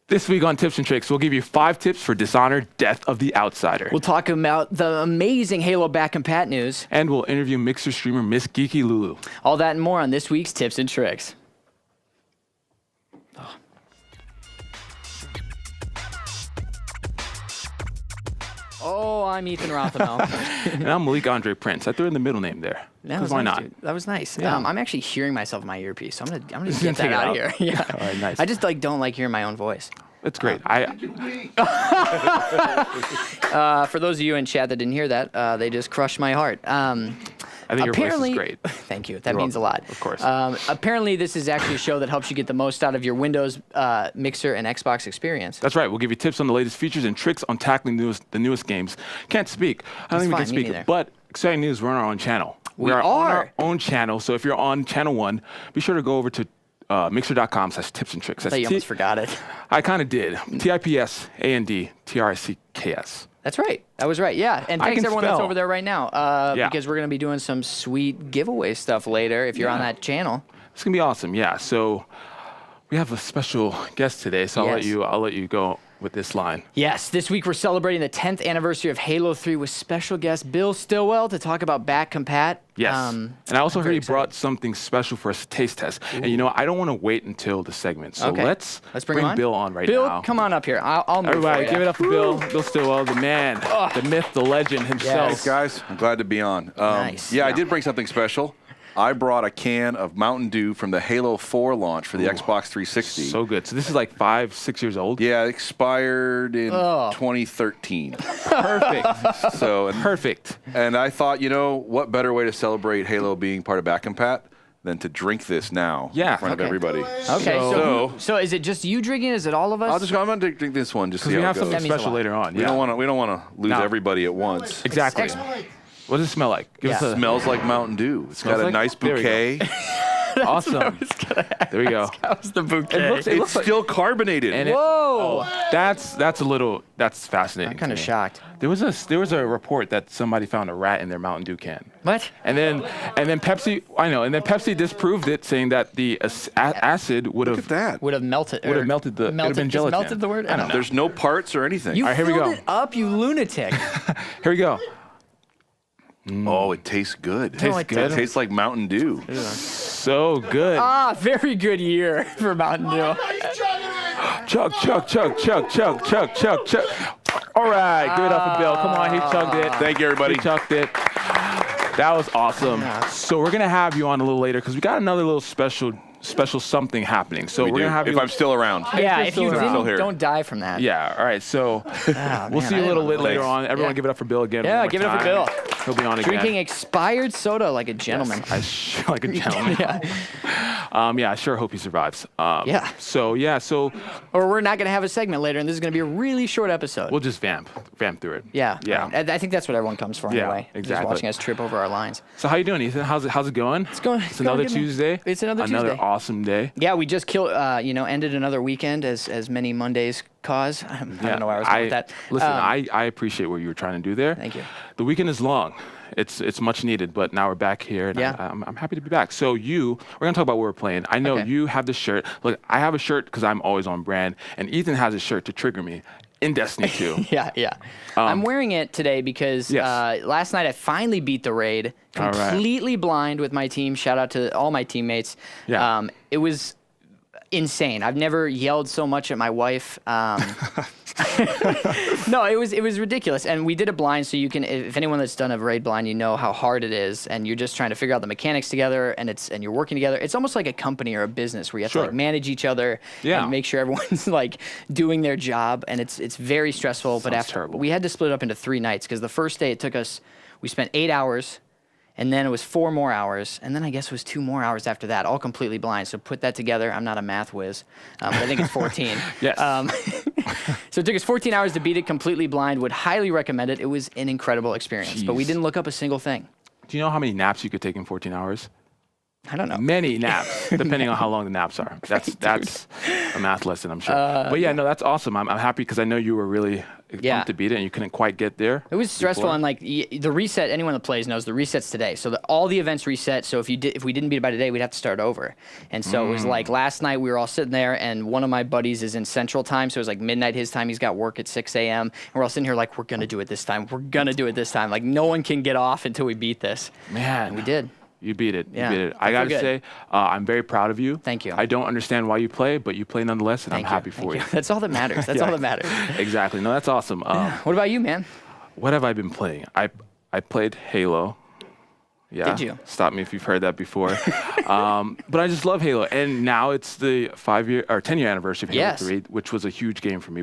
This week on Tips and Tricks, we'll give you 5 tips for Dishonored: Death of the Outsider. We'll talk about the amazing Halo back compat news. And we'll interview Mixer streamer Miss Geeky Lulu. All that and more on this week's Tips and Tricks. Oh, I'm Ethan Rothamel. And I'm Malik Prince. I threw in the middle name there. Because why nice, not? Dude. That was nice. Yeah. I'm actually hearing myself in my earpiece, so I'm gonna Just get gonna that take out it of here. Yeah. All right, nice. I just don't like hearing my own voice. It's great. For those of you in chat that didn't hear that, they just crushed my heart. I think your voice is great. Thank you. That You're means welcome. a lot. Of course. Apparently, this is actually a show that helps you get the most out of your Windows, Mixer, and Xbox experience. That's right. We'll give you tips on the latest features and tricks on tackling the newest games. Can't speak. I don't even fine, can me speak. neither. But exciting news, we're on our own channel. We are on are. our own channel. So if you're on channel 1, be sure to go over to mixer.com/tips and tricks. I thought you almost forgot it. I kind of did. TIPSANDTRICKS. That's right. That was right. Yeah. And I thanks can everyone that's spell. over there right now. Yeah. Because we're going to be doing some sweet giveaway stuff later if you're on that channel. It's gonna be awesome. Yeah. So we have a special guest today. So Yes. I'll let you go with this line. Yes, this week we're celebrating the 10th anniversary of Halo 3 with special guest Bill Stillwell to talk about back compat. Yes. And I also heard he brought something special for us to taste test. Ooh. And I don't want to wait until the segment. So Okay. let's bring him on. Bill on right Bill, now. come on up here. I'll move Everybody, for give you. it up for Bill. Bill Stillwell, the man, the myth, the legend himself. Yes. Guys, I'm glad to be on. Nice. Yeah, I did bring something special. I brought a can of Mountain Dew from the Halo 4 launch for the Xbox 360. So good. So this is like 5-6 years old? Yeah, it expired in 2013. Perfect. Perfect. And I thought, what better way to celebrate Halo being part of back compat than to drink this now in front of everybody. Okay, so is it just you drinking? Is it all of us? I'm going to drink this one just to see We how have it goes. something special later on. We don't want to lose everybody at once. Exactly. What does it smell like? It smells like Mountain Dew. It's got a nice bouquet. Awesome. There we go. That was the bouquet. It's still carbonated. And Whoa! That's fascinating. I'm kind of shocked. There was a report that somebody found a rat in their Mountain Dew can. What? And then Pepsi, I know, and then Pepsi disproved it, saying that the acid would have melted. Would have melted the. It would have been gelatin. Melted the word? I don't know. There's no parts or anything. You All right, here we filled go. it up, you lunatic. Here we go. Oh, it tastes good. Tastes good. It tastes like Mountain Dew. So good. Very good year for Mountain Dew. Chug. All right, give it up for Bill. Come on, he chugged it. Thank you, everybody. He chugged it. That was awesome. Yeah. So we're gonna have you on a little later because we got another little special something happening. So we're gonna have if you. I'm still around. Yeah, if you still didn't, here. don't die from that. Yeah. All right. So we'll see you a little bit later on. Everyone, give it up for Bill again. Yeah, one more give it up for time. Bill. He'll be on again. Drinking expired soda like a gentleman. Yes, like a gentleman. Yeah. I sure hope he survives. Yeah. So Or we're not going to have a segment later, and this is going to be a really short episode. we'll just vamp through it. Yeah. Yeah. I think that's what everyone comes for Yeah, anyway. exactly. Just watching us trip over our lines. So how you doing, Ethan? How's it going? It's going. It's another good, man. Tuesday. It's another Tuesday. Another awesome day. Yeah, we just ended another weekend as many Mondays cause. I don't know where I was going with that. Listen, I appreciate what you were trying to do there. Thank you. The weekend is long. It's much needed, but now we're back here, and Yeah. I'm happy to be back. So we're gonna talk about what we're playing. I know Okay. you have the shirt. Look, I have a shirt because I'm always on brand, and Ethan has a shirt to trigger me in Destiny 2. Yeah. I'm wearing it today because last night I finally beat the raid, All right. completely blind with my team. Shout out to all my teammates. Yeah. It was insane. I've never yelled so much at my wife. No, it was ridiculous. And we did it blind, so you can, if anyone that's done a raid blind, you know how hard it is, and you're just trying to figure out the mechanics together, and you're working together. It's almost like a company or a business where you have to manage each other and make sure everyone's doing their job, and it's very stressful. But terrible. We had to split it up into 3 nights because the first day we spent 8 hours. And then it was 4 more hours, and then I guess it was 2 more hours after that, all completely blind. So put that together. I'm not a math whiz, but I think it's 14. Yes. So it took us 14 hours to beat it completely blind. Would highly recommend it. It was an incredible experience. But we Jeez. didn't look up a single thing. Do you know how many naps you could take in 14 hours? I don't know. Many naps, depending on how long the naps are. That's a math lesson, I'm sure. But yeah, no, that's awesome. I'm happy because I know you were really pumped to beat it and you couldn't quite get there. It was stressful, and like the reset. Anyone that plays knows the reset's today. So all the events reset. So if we didn't beat it by today, we'd have to start over. And so it was like last night we were all sitting there, and one of my buddies is in Central Time, so it was like midnight his time. He's got work at 6 a.m. And we're all sitting here like, we're gonna do it this time. We're gonna do it this time. Like no one can get off until we beat this. Man, and we did. You beat it. Yeah, you beat it. I got to say, I'm very proud of you. Thank you. I don't understand why you play, but you play nonetheless, and I'm happy for you. That's all that matters. That's all that matters. Exactly. No, that's awesome. What about you, man? What have I been playing? I played Halo. Yeah. Did you? Stop me if you've heard that before. But I just love Halo. And now it's the 5-year or 10-year anniversary of Halo 3, which was a huge game for me.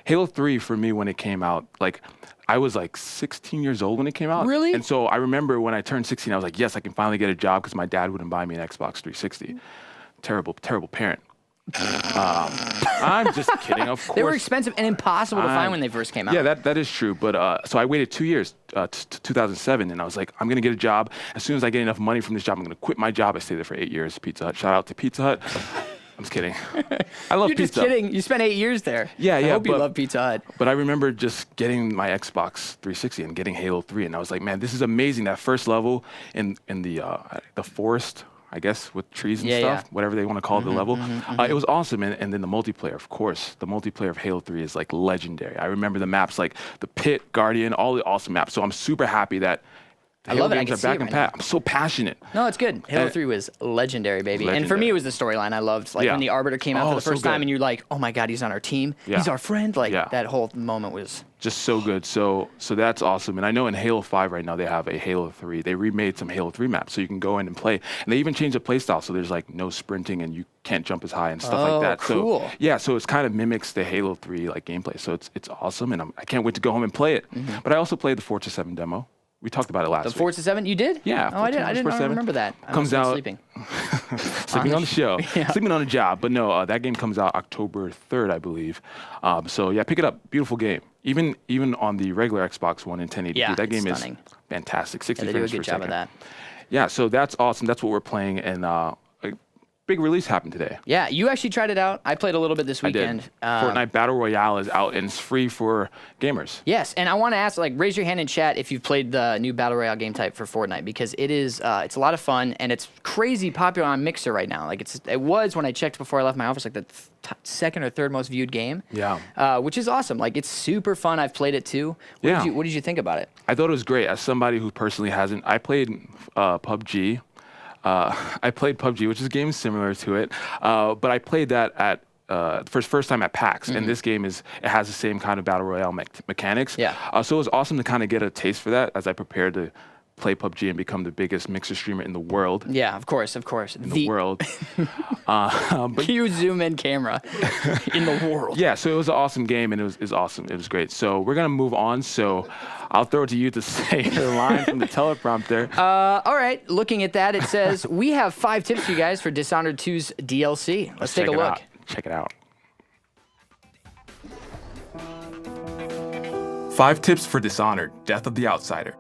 Halo 3 for me when it came out, like I was like 16 years old when it came out. Really? And so I remember when I turned 16, I was like, yes, I can finally get a job because my dad wouldn't buy me an Xbox 360. Terrible, terrible parent. I'm just kidding, of course. They were expensive and impossible to find when they first came out. Yeah, that is true. But so I waited 2 years to 2007, and I was like, I'm going to get a job. As soon as I get enough money from this job, I'm going to quit my job. I stayed there for 8 years. Pizza Hut. Shout out to Pizza Hut. I'm just kidding. I love You're pizza. You're just kidding. You spent 8 years there. Yeah, I hope you love Pizza Hut. But I remember just getting my Xbox 360 and getting Halo 3, and I was like, man, this is amazing. That first level in the forest, I guess, with trees and stuff, whatever they want to call the level. It was awesome. And then the multiplayer, of course. The multiplayer of Halo 3 is like legendary. I remember the maps like the Pit, Guardian, all the awesome maps. So I'm super happy that I love it. I games can are back and pat. I'm so passionate. No, it's good. Halo 3 was legendary, baby. And for me, it was the storyline I loved. Like when the Arbiter came out for the first time and you're like, oh my God, he's on our team. He's our friend. Like that whole moment was just so good. So that's awesome. And I know in Halo 5 right now they have a Halo 3. They remade some Halo 3 maps so you can go in and play. And they even changed the play style so there's like no sprinting and you can't jump as high and stuff like that. Cool. So yeah, so it kind of mimics the Halo 3 like gameplay. So it's awesome and I can't wait to go home and play it. But I also played the Forza 7 demo. We talked about it last week. The Forza 7, you did? Yeah. Oh, I didn't remember that. Comes out sleeping. Sleeping on the show. Sleeping on a job. But no, that game comes out October 3rd, I believe. So yeah, pick it up. Beautiful game. Even on the regular Xbox One in 1080p, that game is fantastic. 60 they frames do a per good job second. of that. Yeah, so that's awesome. That's what we're playing, and a big release happened today. Yeah, you actually tried it out. I played a little bit this weekend. I did. Fortnite Battle Royale is out, and it's free for gamers. Yes, and I want to ask, like, raise your hand in chat if you've played the new Battle Royale game type for Fortnite, because it is, it's a lot of fun, and it's crazy popular on Mixer right now. Like, it was when I checked before I left my office, like the second or third most viewed game. Yeah. Which is awesome. Like, it's super fun. I've played it too. What did you think about it? I thought it was great. As somebody who personally hasn't, I played PUBG. I played PUBG, which is a game similar to it, but I played that at first time at PAX, and this game it has the same kind of battle royale mechanics. Yeah. So it was awesome to kind of get a taste for that as I prepared to play PUBG and become the biggest Mixer streamer in the world. Yeah, of course. In the world. But huge zoom in camera in the world. Yeah, so it was an awesome game, and it was awesome. It was great. So we're gonna move on. So I'll throw it to you to say the line from the teleprompter. All right. Looking at that, it says we have 5 tips for you guys for Dishonored 2's DLC. Let's take a look. Check it out. 5 tips for Dishonored: Death of the Outsider.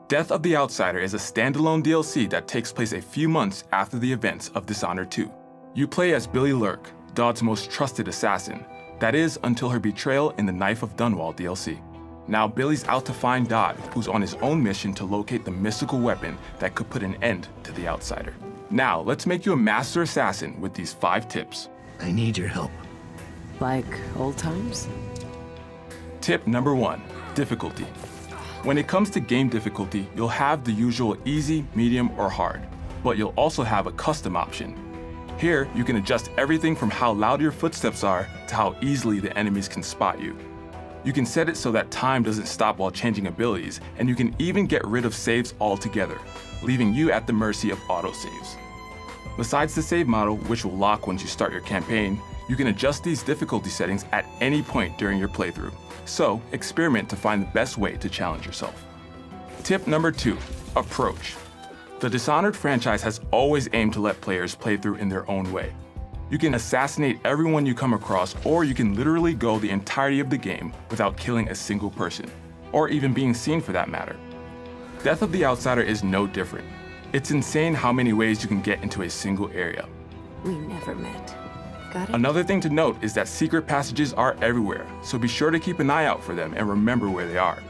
Death of the Outsider is a standalone DLC that takes place a few months after the events of Dishonored 2. You play as Billy Lurk, Dodd's most trusted assassin. That is, until her betrayal in the Knife of Dunwall DLC. Now Billy's out to find Dodd, who's on his own mission to locate the mystical weapon that could put an end to the Outsider. Now, let's make you a master assassin with these 5 tips. I need your help. Like old times? Tip number 1, difficulty. When it comes to game difficulty, you'll have the usual easy, medium, or hard, but you'll also have a custom option. Here, you can adjust everything from how loud your footsteps are to how easily the enemies can spot you. You can set it so that time doesn't stop while changing abilities, and you can even get rid of saves altogether, leaving you at the mercy of autosaves. Besides the save model, which will lock once you start your campaign, you can adjust these difficulty settings at any point during your playthrough. So, experiment to find the best way to challenge yourself. Tip number 2, approach. The Dishonored franchise has always aimed to let players play through in their own way. You can assassinate everyone you come across, or you can literally go the entirety of the game without killing a single person, or even being seen for that matter. Death of the Outsider is no different. It's insane how many ways you can get into a single area. We never met. Got it? Another thing to note is that secret passages are everywhere, so be sure to keep an eye out for them and remember where they are.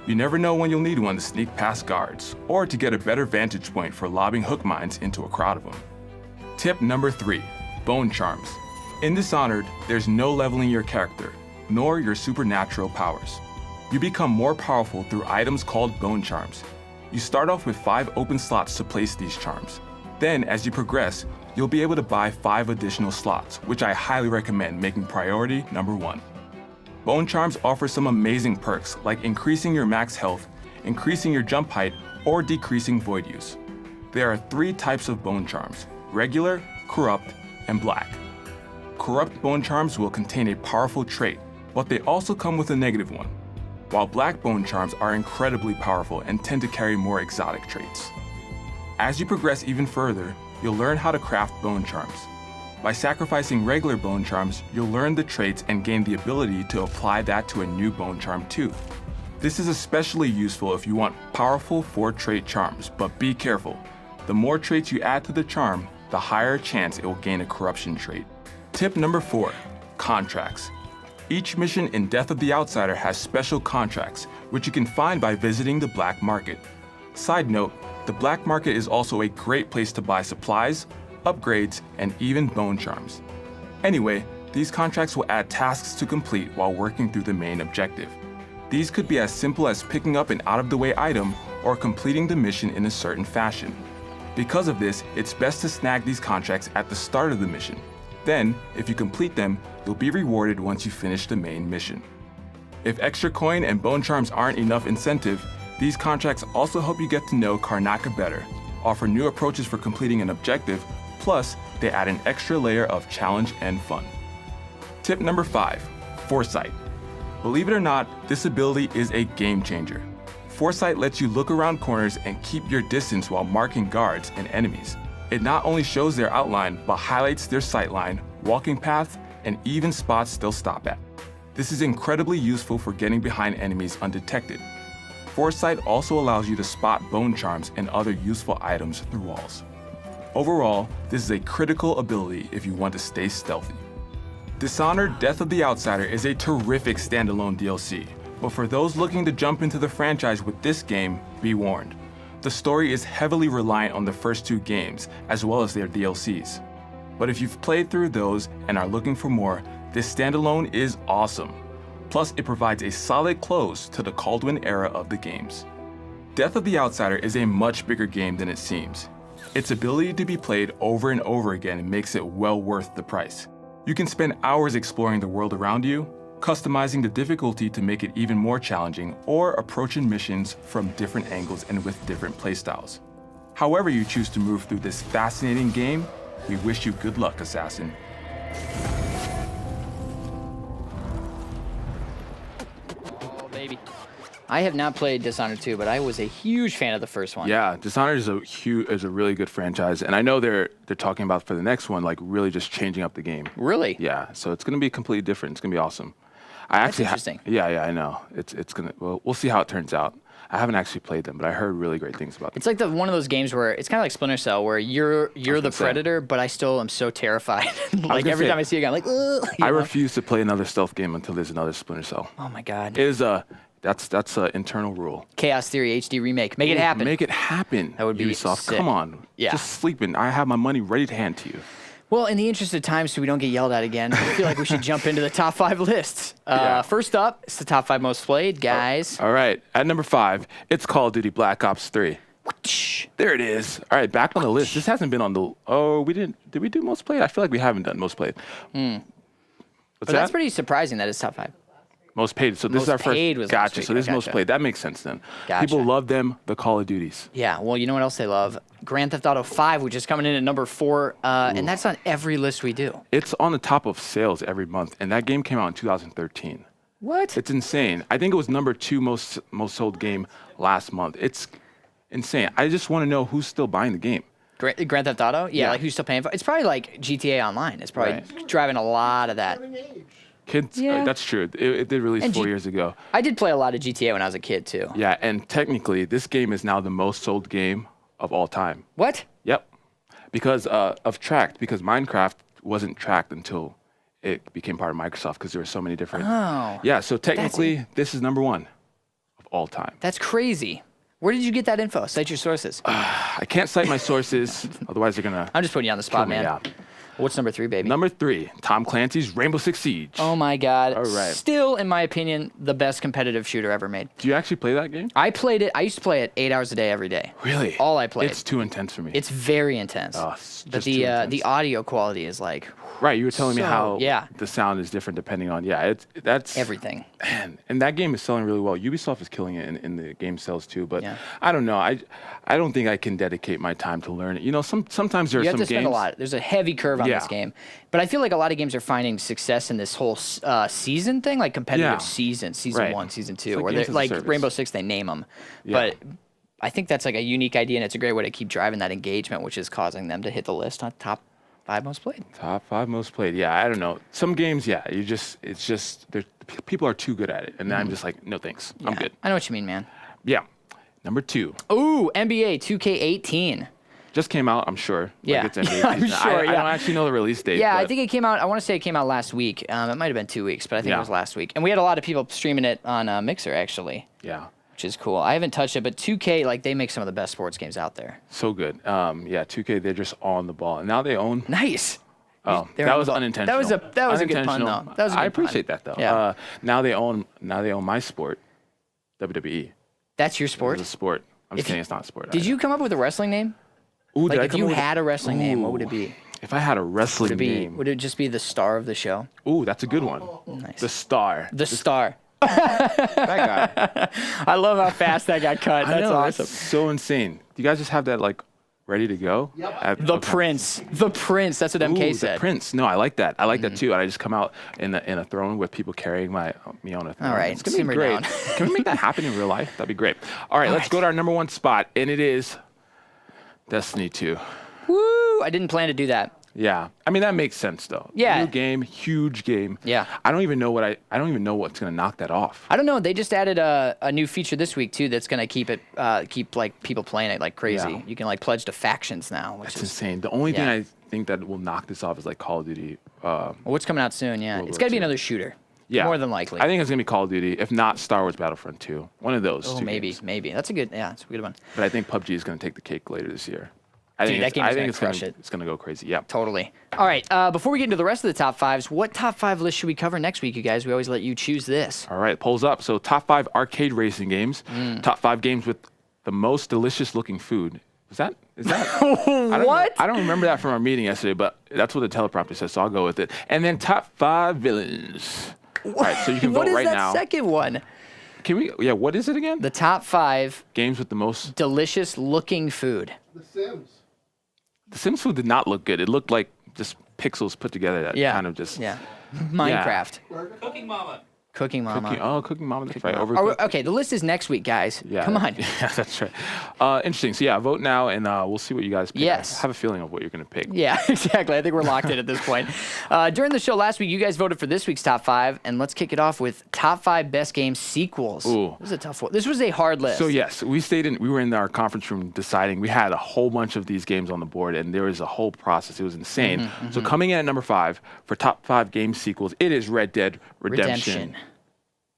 You never know when you'll need one to sneak past guards, or to get a better vantage point for lobbing hook mines into a crowd of them. Tip number 3, bone charms. In Dishonored, there's no leveling your character, nor your supernatural powers. You become more powerful through items called bone charms. You start off with 5 open slots to place these charms. Then, as you progress, you'll be able to buy 5 additional slots, which I highly recommend making priority number 1. Bone charms offer some amazing perks, like increasing your max health, increasing your jump height, or decreasing void use. There are 3 types of bone charms: regular, corrupt, and black. Corrupt bone charms will contain a powerful trait, but they also come with a negative one, while black bone charms are incredibly powerful and tend to carry more exotic traits. As you progress even further, you'll learn how to craft bone charms. By sacrificing regular bone charms, you'll learn the traits and gain the ability to apply that to a new bone charm too. This is especially useful if you want powerful 4-trait charms, but be careful. The more traits you add to the charm, the higher chance it will gain a corruption trait. Tip number 4, contracts. Each mission in Death of the Outsider has special contracts, which you can find by visiting the black market. Side note, the black market is also a great place to buy supplies, upgrades, and even bone charms. Anyway, these contracts will add tasks to complete while working through the main objective. These could be as simple as picking up an out-of-the-way item or completing the mission in a certain fashion. Because of this, it's best to snag these contracts at the start of the mission. Then, if you complete them, you'll be rewarded once you finish the main mission. If extra coin and bone charms aren't enough incentive, these contracts also help you get to know Karnaca better, offer new approaches for completing an objective, plus they add an extra layer of challenge and fun. Tip number 5, Foresight. Believe it or not, this ability is a game changer. Foresight lets you look around corners and keep your distance while marking guards and enemies. It not only shows their outline, but highlights their sightline, walking path, and even spots they'll stop at. This is incredibly useful for getting behind enemies undetected. Foresight also allows you to spot bone charms and other useful items through walls. Overall, this is a critical ability if you want to stay stealthy. Dishonored Death of the Outsider is a terrific standalone DLC, but for those looking to jump into the franchise with this game, be warned. The story is heavily reliant on the first 2 games, as well as their DLCs. But if you've played through those and are looking for more, this standalone is awesome. Plus, it provides a solid close to the Caldwell era of the games. Death of the Outsider is a much bigger game than it seems. Its ability to be played over and over again makes it well worth the price. You can spend hours exploring the world around you, customizing the difficulty to make it even more challenging, or approaching missions from different angles and with different playstyles. However you choose to move through this fascinating game, we wish you good luck, Assassin. Oh, baby. I have not played Dishonored 2, but I was a huge fan of the first one. Yeah, Dishonored is a really good franchise, and I know they're talking about for the next one, like really just changing up the game. Really? Yeah, so it's gonna be completely different. It's gonna be awesome. That's interesting. Yeah, I know. It's gonna. Well, we'll see how it turns out. I haven't actually played them, but I heard really great things about them. It's like one of those games where it's kind of like Splinter Cell, where you're the predator, but I still am so terrified. Like every time I see a guy, I'm like, ugh. I refuse to play another stealth game until there's another Splinter Cell. Oh my god. It is that's an internal rule. Chaos Theory HD remake. Make it happen. Make it happen. That would be Ubisoft. sick. Come on. Yeah. Just sleeping. I have my money ready to hand to you. Well, in the interest of time, so we don't get yelled at again, I feel like we should jump into the top 5 lists. Yeah. First up, it's the top 5 most played, guys. All right. At number 5, it's Call of Duty Black Ops 3. There it is. All right, back on the list. This hasn't been on the. Oh, we didn't. Did we do most played? I feel like we haven't done most played. But that's pretty surprising that it's top 5. Most paid. So this is Most our first. paid was Gotcha. last So week. this is most Gotcha. played. That makes sense then. Gotcha. People love them. The Call of Duties. Yeah, well, you know what else they love? Grand Theft Auto 5, which is coming in at number 4, and that's on every list we do. It's on the top of sales every month, and that game came out in 2013. What? It's insane. I think it was number 2 most sold game last month. It's insane. I just want to know who's still buying the game. Grand Theft Auto? Yeah, Yeah. like who's still paying for it? It's probably like GTA Online. It's probably Right. driving a lot of that. Kids, Yeah. that's true. It did release And 4 years ago. I did play a lot of GTA when I was a kid, too. Yeah, and technically, this game is now the most sold game of all time. What? Yep. Because of tracked, because Minecraft wasn't tracked until it became part of Microsoft because there were so many different. Oh. Yeah, so technically, this is number 1 of all time. That's crazy. Where did you get that info? Cite your sources. I can't cite my sources, otherwise they're going to. I'm just putting you on the spot, man. Yeah. What's number 3, baby? Number 3, Tom Clancy's Rainbow Six Siege. Oh my God. All right. Still, in my opinion, the best competitive shooter ever made. Do you actually play that game? I played it. I used to play it 8 hours a day every day. Really? All I played. It's too intense for me. It's very intense. It's But just too intense. the audio quality is like Right, you were telling me how yeah. the sound is different depending on that's everything. Man, and that game is selling really well. Ubisoft is killing it in the game sales too. But Yeah. I don't know. I don't think I can dedicate my time to learn it. You know, sometimes there are You some have to spend games. a lot. There's a heavy curve on this Yeah. game. But I feel like a lot of games are finding success in this whole season thing, like competitive Yeah. season Right. 1, season 2, It's like where games they're as a like service. Rainbow Six, they name them. Yeah. But I think that's like a unique idea, and it's a great way to keep driving that engagement, which is causing them to hit the list on top 5 most played. Top 5 most played. Yeah, I don't know. Some games, yeah, it's just people are too good at it, and I'm just like, no thanks, I'm Yeah. good. I know what you mean, man. Yeah. Number 2 Ooh, NBA 2K18. just came out. I'm sure. Yeah. Like it's NBA. I'm sure, I yeah. don't actually know the release date. Yeah, I but think it came out. I want to say it came out last week. It might have been 2 weeks, but I think Yeah. it was last week. And we had a lot of people streaming it on Mixer, actually, Yeah. which is cool. I haven't touched it, but 2K, like, they make some of the best sports games out there. So good. Yeah, 2K, they're just on the ball. And now they own. Nice. Oh, They're that on was the ball. unintentional. That was a good pun, Unintentional. though. That was a good I pun. appreciate that though. Yeah. Now they own my sport, WWE. That's your sport? It's a sport. I'm just If you- saying it's not a sport. Did you come up with a wrestling name? Ooh, Like, did I if come you up with had a wrestling name, what would it be? If I had a wrestling Would it be? name, Would it just be the star of the show? ooh, that's a good one. Nice. The Star. The star. That guy. I love how fast that got cut. I That's know, awesome. That's so insane. Do you guys just have that like ready to go? Yep. The Prince. The Prince. That's what MK Ooh, said. The Prince. No, I like that. I like that too. And I just come out in a throne with people carrying me on a throne. All right, it's gonna be simmer great. down. Can we make that happen in real life? That'd be great. All right, let's right. go to our number 1 spot, and it is Destiny 2. Woo! I didn't plan to do that. Yeah, I mean that makes sense though. Yeah. New game, huge game. Yeah. I don't even know what's gonna knock that off. I don't know. They just added a new feature this week too. That's gonna keep like people playing it like crazy. Yeah. You can like pledge to factions now, which It's is insane. The only thing Yeah. I think that will knock this off is like Call of Duty. what's coming out soon. Yeah, World it's War gotta be II. another shooter. Yeah, more than likely. I think it's gonna be Call of Duty. If not, Star Wars Battlefront 2. One of those. Oh, two maybe, games. maybe. That's a good. Yeah, it's a good one. But I think PUBG is gonna take the cake later this year. I Dude, think that it's- game I is think gonna it's crush gonna it. it's gonna go crazy. Yeah. Totally. All right. Before we get into the rest of the top 5s, what top 5 list should we cover next week, you guys? We always let you choose this. All right, polls up. So top 5 arcade racing games. Top 5 games with the most delicious looking food. Is that? What? I don't remember that from our meeting yesterday, but that's what the teleprompter says, so I'll go with it. And then top 5 villains. All right, so you can What vote is right that now. second one? Can we? Yeah, what is it again? The top 5 Games with the most. delicious looking food. The Sims. The Sims food did not look good. It looked like just pixels put together that Yeah. kind of just. Yeah. Minecraft. Cooking Mama. Cooking Mama. Cooking Mama. That's right. Are we- Overcooked. okay, the list is next week, guys. Yeah, Come on. Yeah, that's right. Interesting. So yeah, vote now, and we'll see what you guys pick. Yes. I have a feeling of what you're gonna pick. Yeah, exactly. I think we're locked in at this point. During the show last week, you guys voted for this week's top 5, and let's kick it off with top 5 best game sequels. Ooh. This is a tough one. This was a hard list. So yes, we were in our conference room deciding. We had a whole bunch of these games on the board, and there was a whole process. It was insane. So coming in at number 5 for top 5 game sequels, it is Red Dead Redemption.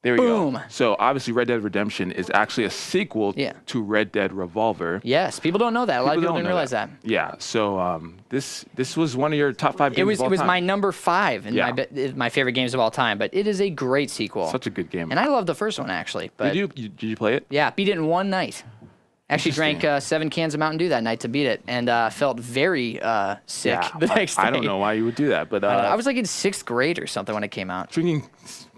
There we Boom. go. So obviously, Red Dead Redemption is actually a sequel Yeah. to Red Dead Revolver. Yes, people don't know that. A lot of people don't didn't know realize that. Yeah. So this was one of your top 5 games. It was of all time. my number 5 and Yeah. my favorite games of all time. But it is a great sequel. Such a good game. And I love the first one actually. But Did you play it? yeah, beat it in one night. Actually drank Interesting. 7 cans of Mountain Dew that night to beat it, and felt very sick the next day. I don't know why you would do that, but I was like in 6th grade or something when it came out. drinking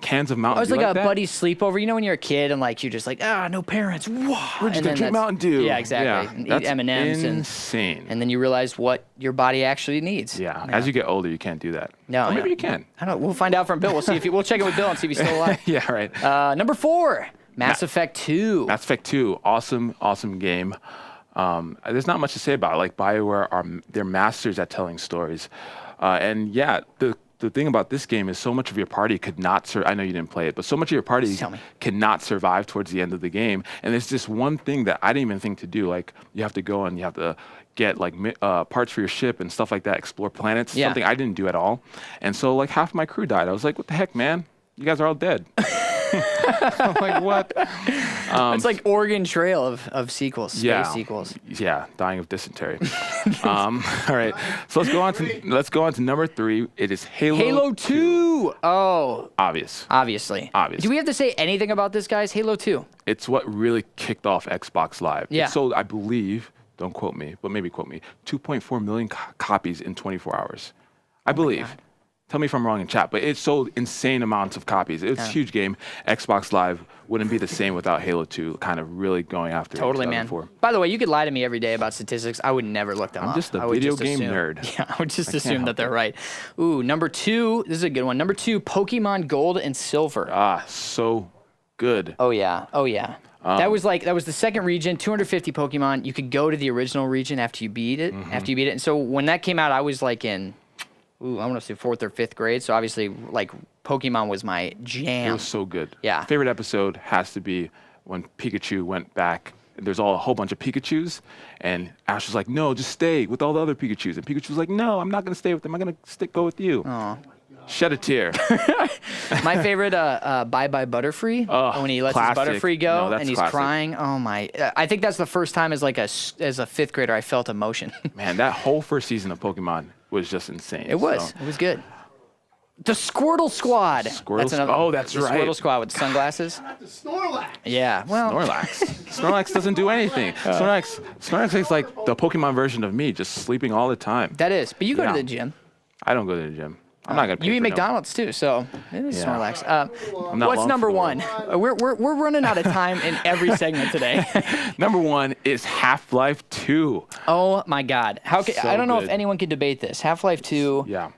cans of Mountain I was Dew like a that? buddy sleepover. You know when you're a kid and like you're just like, no parents. Whoa. We're just And gonna then drink Mountain Dew. Yeah, exactly. Yeah, And that's eat M&Ms insane. and then you realize what your body actually needs. Yeah. As you get older, you can't do that. No, Or maybe yeah. you can. I don't know. We'll find out from Bill. We'll check it with Bill and see if he's still alive. Yeah, right. Number 4, Mass Effect 2. Mass Effect 2, awesome game. There's not much to say about it. Like BioWare they're masters at telling stories, and yeah, the the thing about this game is so much of your party could not I know you didn't play it, but so much of your party cannot survive towards the end of the game. And there's this one thing that I didn't even think to do. Like, you have to go and you have to get like parts for your ship and stuff like that, explore planets, something I didn't do at all. And so like half my crew died. I was like, what the heck, man? You guys are all dead. I'm like, what? It's like Oregon Trail of sequels, space sequels. Yeah, dying of dysentery. All right, so let's go on to number 3. It is Halo 2. Oh, obviously. Do we have to say anything about this, guys? Halo 2. It's what really kicked off Xbox Live. Yeah. It sold, I believe, don't quote me, but maybe quote me, 2.4 million copies in 24 hours. I believe. God. Tell me if I'm wrong in chat, but it sold insane amounts of copies. It's a huge game. Xbox Live wouldn't be the same without Halo 2 kind of really going after it. Totally, man. By the way, you could lie to me every day about statistics. I would never look them up. I'm just a video game nerd. Yeah, I would just assume that they're right. Ooh, number 2. This is a good one. Number 2, Pokemon Gold and Silver. Ah, so good. Oh, yeah. That was the second region, 250 Pokemon. You could go to the original region after you beat it. And so when that came out, I was like in... I want to say 4th or 5th grade. So obviously, like, Pokemon was my jam. It was so good. Yeah. Favorite episode has to be when Pikachu went back. There's a whole bunch of Pikachus, and Ash was like, "No, just stay with all the other Pikachus." And Pikachu was like, "No, I'm not going to stay with them. I'm going to go with you." Aww. Shed a tear. My favorite, Bye Bye Butterfree, when he lets his Butterfree go and he's crying. Oh my! I think that's the first time as a 5th grader I felt emotion. Man, that whole first season of Pokemon was just insane. It was good. The Squirtle Squad. That's right. The Squirtle Squad with the sunglasses. The Snorlax. Yeah, well. Snorlax doesn't do anything. Snorlax is like the Pokemon version of me, just sleeping all the time. That is, but you go to the gym. I don't go to the gym. I'm not gonna pay You eat for McDonald's too, so it is Snorlax. What's long number for the 1? We're running out of time in every segment today. Number 1 is Half-Life 2. Oh my God! I don't know if good. anyone could debate this. Half-Life 2. Yeah,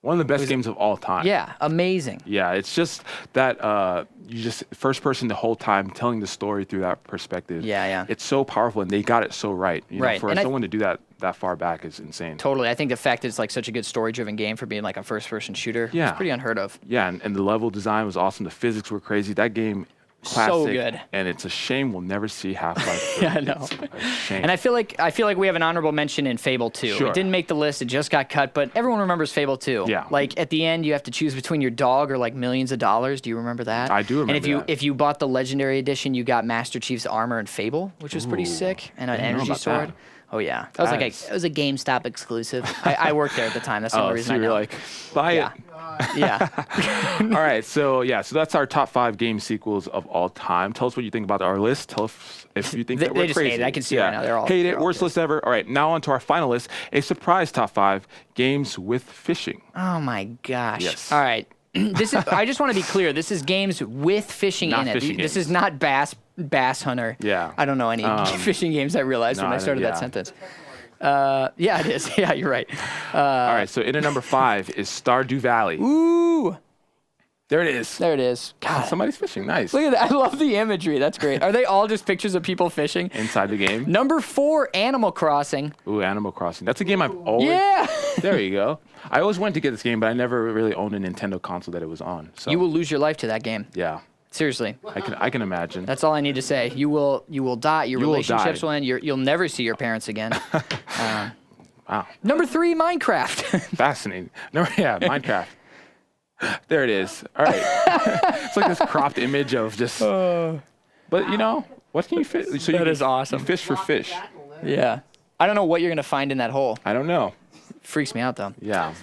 one of the best games of all time. Yeah, amazing. Yeah, it's just that you just first person the whole time telling the story through that perspective. Yeah. It's so powerful, and they got it so right. You know, right. for someone to do that far back is insane. Totally. I think the fact that it's like such a good story-driven game for being like a first-person shooter is pretty unheard of. Yeah, and the level design was awesome. The physics were crazy. That game, classic. So good. And it's a shame we'll never see Half-Life. Yeah, I know. It's a shame. And I feel like we have an honorable mention in Fable 2. Sure. It didn't make the list. It just got cut, but everyone remembers Fable 2. Yeah. Like at the end, you have to choose between your dog or like millions of dollars. Do you remember that? I do remember And if you bought the Legendary Edition, you got Master Chief's armor and Fable, which was pretty sick, and an energy sword. That. Oh yeah, that was it was a GameStop exclusive. I worked there at the time. That's the only reason I know. You're like, buy it. Yeah. All right, so that's our top 5 game sequels of all time. Tell us what you think about our list. Tell us if you think that we're they just crazy. hate it. I can see right now. They're all hate it. all Worst good. list ever. All right, now on to our final list. A surprise top 5 games with fishing. Oh my gosh. Yes. All right. I just want to be clear. This is games with fishing in it. This is not Bass Hunter. Yeah. I don't know any fishing games. I realized when I started that sentence. Yeah, it is. Yeah, you're right. All right, so in at number 5 is Stardew Valley. Ooh. There it is. There it is. God, somebody's fishing. Nice. Look at that. I love the imagery. That's great. Are they all just pictures of people fishing? Inside the game. Number 4, Animal Crossing. Ooh, Animal Crossing. That's a game I've always... Yeah. There you go. I always wanted to get this game, but I never really owned a Nintendo console that it was on. So. You will lose your life to that game. Yeah. Seriously. I can imagine. That's all I need to say. You will die. Your relationships will end. You'll never see your parents again. Wow. Number 3, Minecraft. Fascinating. Minecraft. There it is. All right. It's like this cropped image of just... But, what can you fish? So that is awesome. You fish for fish. Yeah. I don't know what you're going to find in that hole. I don't know. Freaks me out, though. Yeah.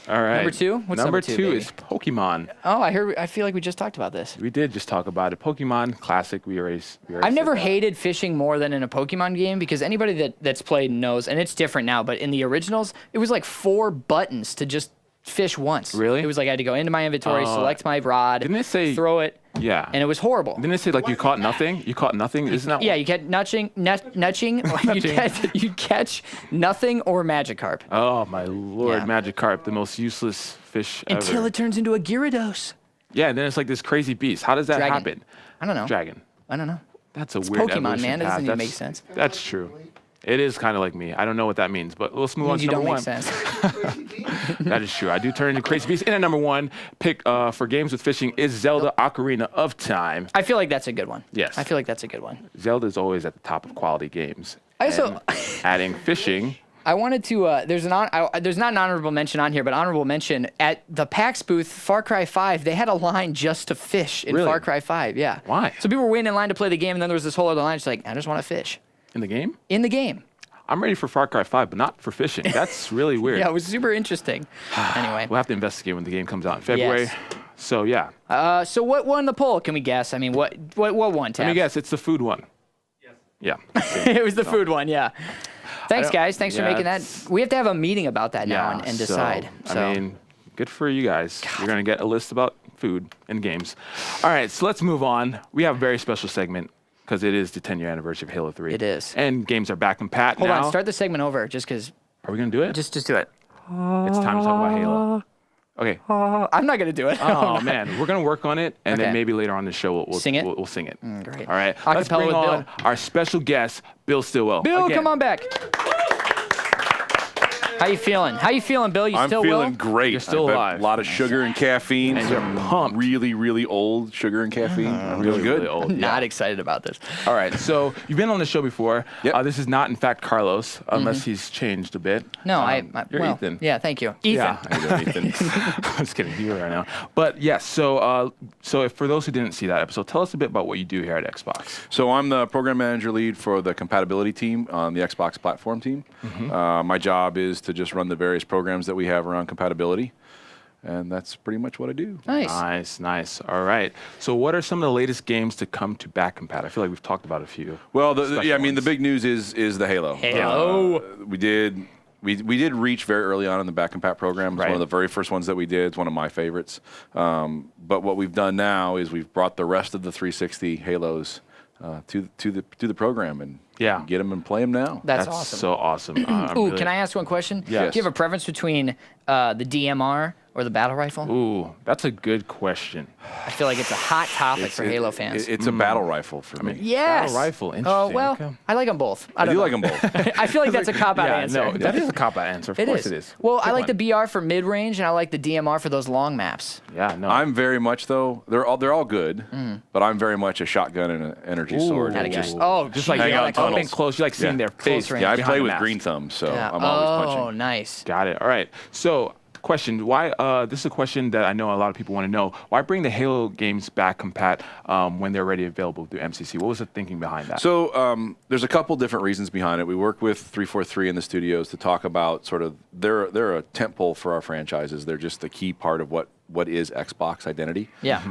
All right. Number 2? What's number 2 2 is Pokemon. Oh, I feel like we just talked about this. We did just talk about it. Pokemon Classic. We already I've never hated fishing more than in a Pokemon game because anybody that's played knows, and it's different now, but in the originals, it was like 4 buttons to just fish once. Really? It was like I had to go into my inventory, select my rod, didn't it say, throw it. Yeah. And it was horrible. Didn't it say like you caught nothing? You caught nothing? Isn't that? Yeah, you catch nutching. You catch nothing or Magikarp. Oh my lord, Yeah. Magikarp, the most useless fish ever. Until it turns into a Gyarados. Yeah, and then it's like this crazy beast. How does that happen? I don't know. Dragon. I don't know. That's a It's weird Pokemon, evolution man. It path. doesn't even make sense. That's true. It is kind of like me. I don't know what that means, but let's move on to number 1. You don't make sense. That is true. I do turn into crazy beast. And at number 1 pick for games with fishing is Zelda Ocarina of Time. I feel like that's a good one. Yes. I feel like that's a good one. Zelda is always at the top of quality games. Also, adding fishing. I wanted to. There's not an honorable mention on here, but honorable mention at the PAX booth, Far Cry 5. They had a line just to fish in Far Cry 5. Yeah. Why? So people were waiting in line to play the game, and then there was this whole other line. Just like, I just want to fish. In the game? In the game. I'm ready for Far Cry 5, but not for fishing. That's really weird. Yeah, it was super interesting. Anyway. We'll have to investigate when the game comes out in February. Yes. So, yeah. So what won the poll? Can we guess? I mean, what won, Tab? Let me guess. It's the food one. Yes. Yeah. It was the food one, yeah. Thanks, guys. Thanks for making that. We have to have a meeting about that now and decide. So. I mean, good for you guys. You're going to get a list about food and games. All right, so let's move on. We have a very special segment because it is the 10-year anniversary of Halo 3. It is. And games are back and pat now. Hold on, start the segment over just because. Are we going to do it? Just do it. It's time to talk about Halo. Okay. I'm not going to do it. Oh, man. We're going to work on it, and then maybe later on the show we'll sing it. We'll sing it. Great. All right. Acapella Let's bring with on Bill. our special guest, Bill Stillwell. Bill, Again. come on back. How you feeling? How you feeling, Bill? I'm still feeling well? great. You're still I've had alive. A lot of sugar and caffeine. And you're pumped. Really, really old sugar and caffeine. I'm Really, feeling good. really old. Not excited about this. All right, so you've been on the show before. Yep. This is not, in fact, Carlos, unless he's changed a bit. No, You're well, Ethan. Yeah, thank you. Ethan. Yeah, I know, Ethan. I'm just kidding. You're right now. But yes, so if for those who didn't see that episode, tell us a bit about what you do here at Xbox. So I'm the program manager lead for the compatibility team on the Xbox platform team. My job is to just run the various programs that we have around compatibility. And that's pretty much what I do. Nice. All right. So what are some of the latest games to come to back compat? I feel like we've talked about a few. Well, the big news is the Halo. We did reach very early on in the back compat program. It's one of the very first ones that we did. It's one of my favorites. But what we've done now is we've brought the rest of the 360 Halos to the program and get them and play them now. That's awesome. So awesome. Ooh, can I ask one question? Yes. Do you have a preference between the DMR or the battle rifle? Ooh, that's a good question. I feel like it's a hot topic for Halo fans. It's a battle rifle for me. Yes. Battle rifle, Oh, interesting. well, Okay. I like them both. I don't do know. like them both. I feel like that's a cop-out Yeah, answer. no, that is a cop-out answer. Of course it is. Well, I Good like one. the BR for mid-range, and I like the DMR for those long maps. Yeah, no. I'm very much though. They're all good, but I'm very much a shotgun and an energy sword. Atta guy. Just just like hang you out like in up and tunnels. close. You like seeing their face. range. yeah, I behind play the with mask. green thumb, so Yeah. I'm always punching. Oh, nice. Got it. All right. So, question: why? This is a question that I know a lot of people want to know. Why bring the Halo games back compat when they're already available through MCC? What was the thinking behind that? So there's a couple different reasons behind it. We work with 343 in the studios to talk about sort of they're a tentpole for our franchises. They're just the key part of what is Xbox identity. Yeah.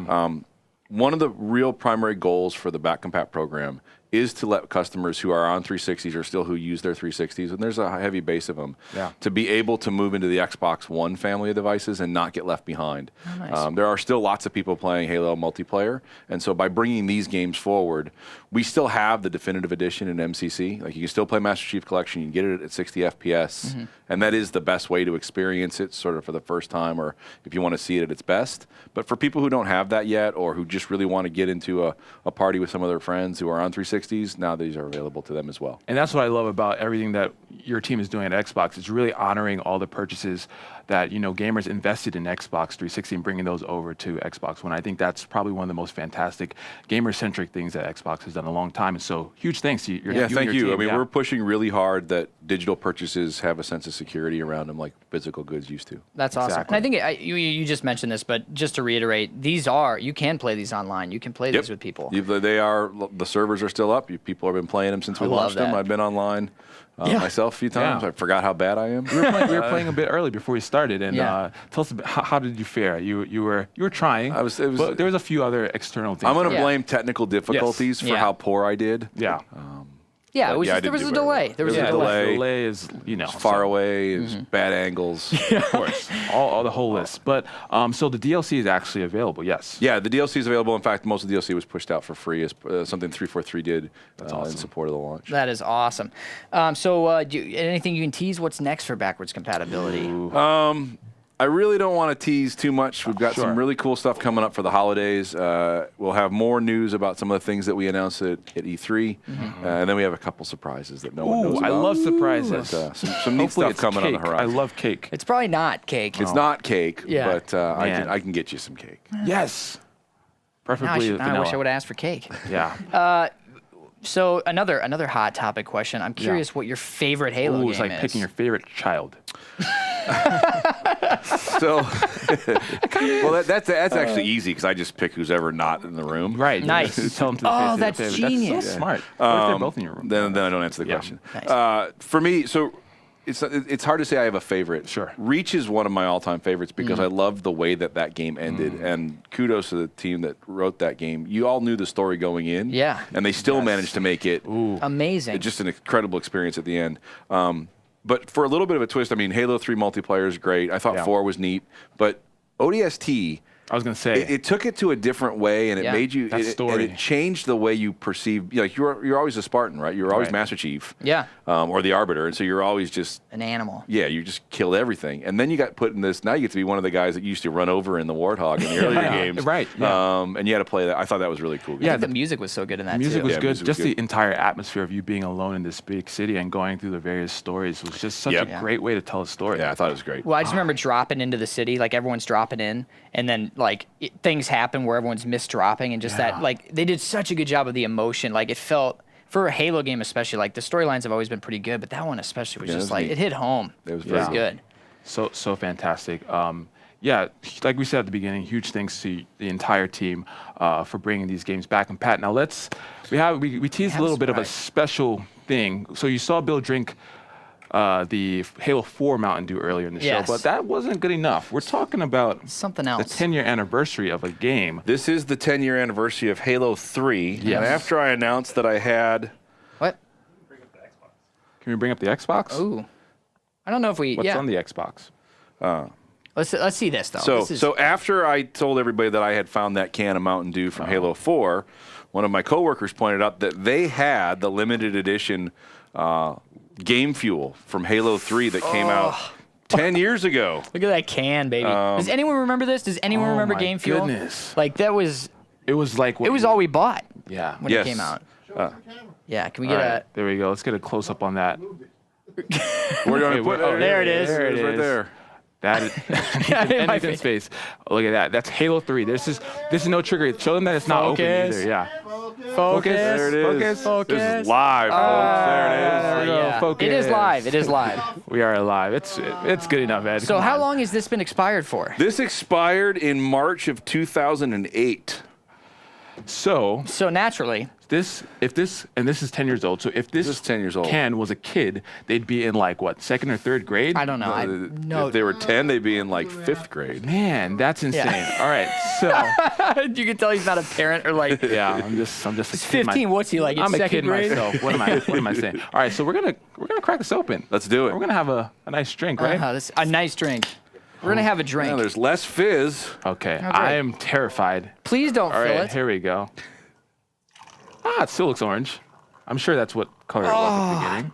One of the real primary goals for the back compat program is to let customers who are on 360s or still who use their 360s, and there's a heavy base of them, to be able to move into the Xbox One family of devices and not get left behind. Oh, nice. There are still lots of people playing Halo multiplayer, and so by bringing these games forward, we still have the definitive edition in MCC. Like you can still play Master Chief Collection, you can get it at 60 FPS, and that is the best way to experience it sort of for the first time, or if you want to see it at its best. But for people who don't have that yet, or who just really want to get into a party with some of their friends who are on 360s, now these are available to them as well. And that's what I love about everything that your team is doing at Xbox. It's really honoring all the purchases that gamers invested in Xbox 360 and bringing those over to Xbox One. I think that's probably one of the most fantastic gamer-centric things that Xbox has done in a long time. And so, huge thanks to you. Thank you. Team. I mean, we're pushing really hard that digital purchases have a sense of security around them, like physical goods used to. That's awesome. And I think you just mentioned this, but just to reiterate, you can play these online. You can play these with people. The servers are still up. People have been playing them since we launched them. I've been online myself a few times. I forgot how bad I am. We were playing a bit early before we started, and tell us a bit, how did you fare? You were trying. But there was a few other external things. I'm going to blame technical difficulties for how poor I did. Yeah. Yeah, there was a delay. There was a delay. The delay is, far away, is bad angles. Of course, all the whole list. But so the DLC is actually available. Yes. Yeah, the DLC is available. In fact, most of the DLC was pushed out for free, as something 343 did in support of the launch. That is awesome. So, anything you can tease? What's next for backwards compatibility? I really don't want to tease too much. We've got some really cool stuff coming up for the holidays. We'll have more news about some of the things that we announced at E3. And then we have a couple surprises that no one knows about. I love surprises. But, some neat stuff coming on the horizon. I love cake. It's probably not cake. It's not cake, Yeah. but I can get you some cake. Yes. Now Preferably vanilla. I wish I would have asked for cake. Yeah. So another hot topic question. I'm curious what your favorite Halo game It's like is. picking your favorite child. So, well, that's actually easy because I just pick who's ever not in the room. Right. Nice. You tell them to the Oh, face that's their favorite. genius. That's so smart. What if they're both in your room? Then I don't answer the question. Nice. For me, so it's hard to say I have a favorite. Sure. Reach is one of my all-time favorites because I loved the way that game ended, and kudos to the team that wrote that game. You all knew the story going in, Yeah. and they still managed to make it Amazing. just an incredible experience at the end. But for a little bit of a twist, I mean, Halo 3 multiplayer is great. I thought 4 was neat, but ODST. I was going to say. It took it to a different way, and it made you. That story. And it changed the way you perceive. Like you're always a Spartan, right? You're always Master Chief, Yeah. or the Arbiter, and so you're always just An animal. you just killed everything. And then you got put in this. Now you get to be one of the guys that used to run over in the Warthog in the earlier games, Right, yeah. And you had to play that. I thought that was really cool. Yeah, the music was so good in that Music too. was Yeah, good. music was Just good. the entire atmosphere of you being alone in this big city and going through the various stories was just such a great way to tell a story. Yeah, I thought it was great. Well, I just remember dropping into the city, like everyone's dropping in, and then like things happen where everyone's misdropping, and just that, like they did such a good job of the emotion. Like it felt, for a Halo game especially, like the storylines have always been pretty good, but that one especially was Yeah, it just was like neat. it hit home. It was It very was good. So fantastic. Yeah, like we said at the beginning, huge thanks to the entire team for bringing these games back. And Pat, now we teased a little bit of a special thing. So you saw Bill drink the Halo 4 Mountain Dew earlier in the Yes. show, but that wasn't good enough. We're talking about Something the else. 10-year anniversary of a game. This is the 10-year anniversary of Halo 3. Yes. And after I announced that I had. What? Can we bring up the Xbox? Ooh. I don't know if we. What's yeah. on the Xbox? Let's see this though. So, This is- so after I told everybody that I had found that can of Mountain Dew from Halo 4, one of my coworkers pointed out that they had the limited edition Game Fuel from Halo 3 that came out 10 years ago. Look at that can, baby. Does anyone remember this? Does anyone Oh remember my Game Fuel? goodness. Like that was. It was like It was all we bought Yeah. when Yes. it came out. Yeah. Can we All get right, there we go. Let's get a close up on that. We're going Wait, to put oh, there it is. There it right is. there. That is in my Nathan's face. face. Oh, look at that. That's Halo 3. This is no trigger. Show them that it's not open Focus. either. Yeah. Focus. There it is. Focus. This is live, folks. There it is. Yeah. Focus. It is live. It is live. We are alive. It's good enough, Ed. So Come how on. long has this been expired for? This expired in March of 2008. So So naturally, this is 10 years old. So if this is 10 years old. can was a kid, they'd be in like what, second or third grade? I don't know. If they were 10, they'd be in like 5th grade. Man, that's insane. Yeah. All right. So you can tell he's not a parent or like. yeah, I'm just a He's kid 15. What's he like? In I'm a second kid grade? myself. What am I saying? All right, so we're gonna crack this open. Let's do it. We're gonna have a nice drink, right? This, a nice drink. We're gonna have a drink. Now, there's less fizz. Okay. I am terrified. Please don't All fill right, it. here we go. It still looks orange. I'm sure that's what color it was at the beginning.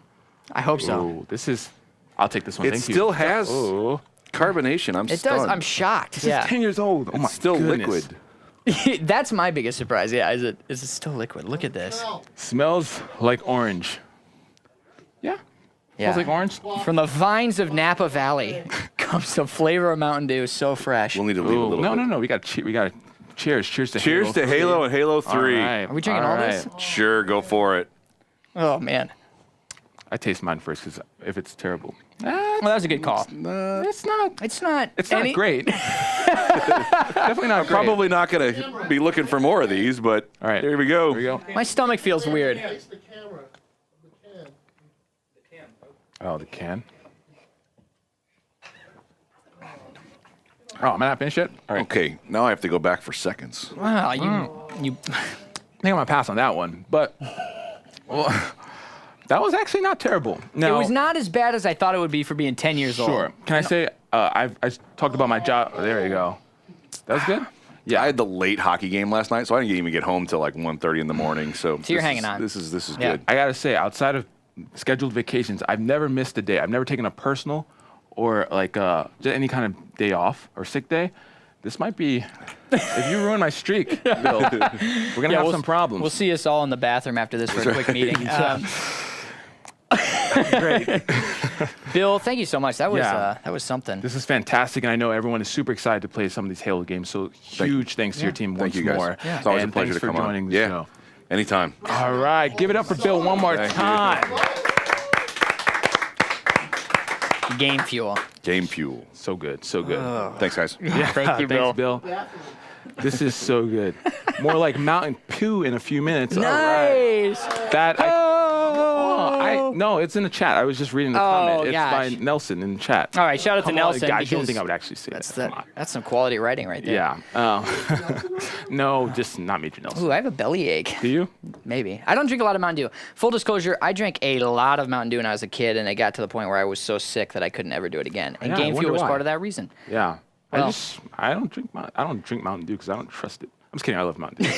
I hope so. Ooh, this is. I'll take this one. It Thank still you. has Oh, carbonation. I'm It stunned. does. I'm shocked. it's Yeah. 10 years old. Oh my It's still goodness. liquid. That's my biggest surprise. Yeah. Is it still liquid? Look at this. Smells like orange. Yeah. Yeah. Smells like orange. From the vines of Napa Valley comes the flavor of Mountain Dew. So fresh. We'll need to leave a Ooh, little no, bit. no, no. We got cheers. Cheers to Cheers to Halo and Halo 3. Are we drinking all this? Sure, go for it. Oh man. I taste mine first because if it's terrible, Well, that was a good call. it's not. It's not. It's not great. Definitely not great. Probably not going to be looking for more of these, but All right. here we go. Here we go. My stomach feels weird. It's the camera. The can. Oh, the can. Oh, am I not finished yet? All right. Okay, now I have to go back for seconds. Wow, you. I think I'm gonna pass on that one, but well, that was actually not terrible. Now, It was not as bad as I thought it would be for being 10 years old. Sure. Can I say I talked about my job? There you go. That was good. Yeah, I had the late hockey game last night, so I didn't even get home till like 1:30 in the morning. So you're this hanging is- on. This is Yeah. good. I gotta say, outside of scheduled vacations, I've never missed a day. I've never taken a personal or like just any kind of day off or sick day, this might be. If you ruin my streak, Bill, we're gonna have some problems. We'll see us all in the bathroom after this for a quick meeting. Great. Bill, thank you so much. That was something. This is fantastic, and I know everyone is super excited to play some of these Halo games. So huge thanks to your team once more. Yeah. It's always a pleasure to come on. Thanks for joining the show. Anytime. All right, give it up for Bill one more time. Game fuel. Game fuel. So good, so good. Thanks, guys. Yeah, Thank you, Bill. Thanks, Bill. This is so good. More like Mountain Pew in a few minutes. Nice. All right. That no, it's in the chat. I was just reading the comment. It's by Nelson in the chat. All right, shout out to Nelson. Guys, you don't think I would actually say that? That's some quality writing right there. Yeah. No, just not Major Nelson. Ooh, I have a bellyache. Do you? Maybe. I don't drink a lot of Mountain Dew. Full disclosure, I drank a lot of Mountain Dew when I was a kid, and it got to the point where I was so sick that I couldn't ever do it again. And Game Fuel was part of that reason. Yeah. Well, I don't drink Mountain Dew because I don't trust it. I'm just kidding. I love Mountain Dew.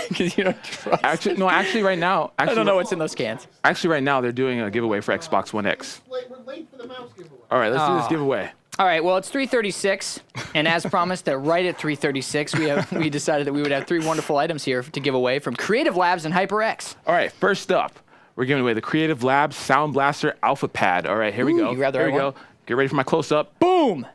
Because you don't trust Actually, right now. I don't know what's in those cans. Actually, right now they're doing a giveaway for Xbox One X. We're late for the mouse giveaway. All right, let's do this giveaway. All right, well, it's 3:36, and as promised, that right at 3:36, we decided that we would have 3 wonderful items here to give away from Creative Labs and HyperX. All right, first up, we're giving away the Creative Labs Sound Blaster Alpha Pad. All right, here we go. You grabbed the Here right we go. one? Get ready for my close-up. Boom!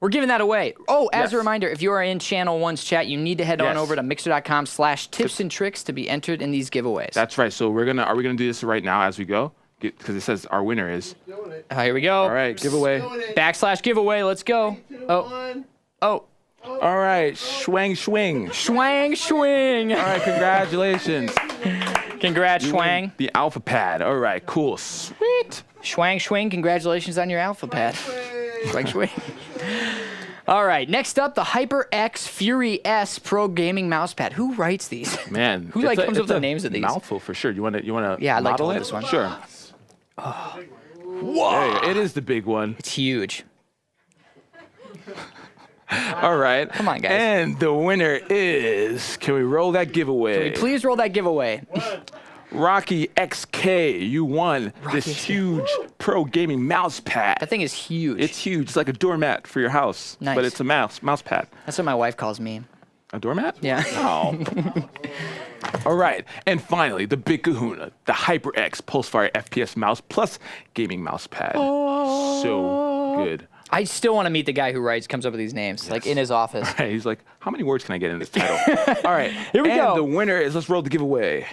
We're giving that away. Oh, as Yes. a reminder, if you are in Channel 1's chat, you need to head on Yes. over to mixer.com/tips and tricks to be entered in these giveaways. That's right. So are we gonna do this right now as we go? Because it says our winner is. Doing it. Here we go. All right, giveaway. Doing it. /giveaway. Let's go. 2, Oh. 1. Oh. All right, swing. Schwang, swing. All right, congratulations. Congrats, You win Schwang. the Alpha Pad. All right, cool, sweet. Schwang, swing. Congratulations on your alpha pad. Schwang, swing. All right, next up, the HyperX Fury S Pro Gaming Mousepad. Who writes these? Man, Who comes up with the names of these? Mouthful for sure. You want to? Yeah, I'd like to model hold it? this one. Sure. Whoa! It is the big one. It's huge. All right. Come on, guys. And the winner is. Can we roll that giveaway? Please roll that giveaway. Rocky XK, you won this huge pro gaming mouse pad. That thing is huge. It's huge. It's like a doormat for your house, Nice. but it's a mouse pad. That's what my wife calls me. A doormat? Yeah. Oh. All right. And finally, the big kahuna, the HyperX Pulsefire FPS mouse plus gaming mouse pad. So good. I still want to meet the guy who comes up with these names, like in his office. Right, he's like, how many words can I get in this title? All right. Here we go. And the winner is, let's roll the giveaway.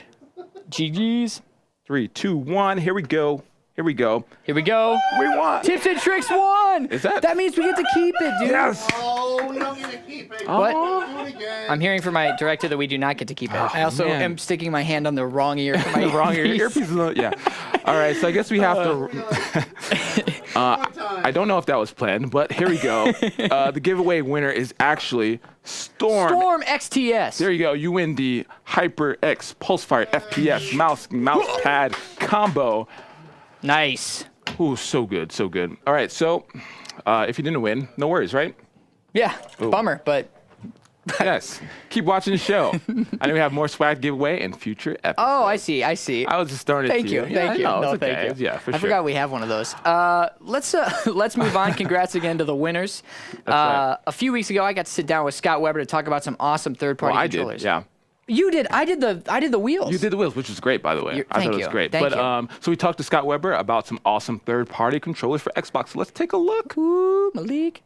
GG's. 3, 2, 1. Here we go. Here we go. We won. Tips and Tricks won. Is that? That means we get to keep it, dude. Yes. Oh, we don't get to keep it. What? Do it again. I'm hearing from my director that we do not get to keep it. I also man. am sticking my hand on the wrong ear for my Wrong ear. earpiece. Earpiece is on, yeah. All right. So I guess we have to. I don't know if that was planned, but here we go. The giveaway winner is actually Storm XTS. There you go. You win the HyperX Pulsefire FPS mouse pad combo. Nice. Ooh, so good, so good. All right, so if you didn't win, no worries, right? Yeah. Bummer, but. Yes. Keep watching the show. I know we have more swag giveaway in future episodes. Oh, I see. I was just throwing it Thank to you. you. Thank you. No, No, it's okay. thank you. Yeah, for I sure. forgot we have one of those. Let's move on. Congrats again to the winners. right. A few weeks ago, I got to sit down with Scott Weber to talk about some awesome third-party Well, I controllers. did, yeah. You did. I did the wheels. You did the wheels, which was great, by the way. I thank thought it was you. great. Thank But you. so we talked to Scott Weber about some awesome third-party controllers for Xbox. So let's take a look. Ooh, Malik.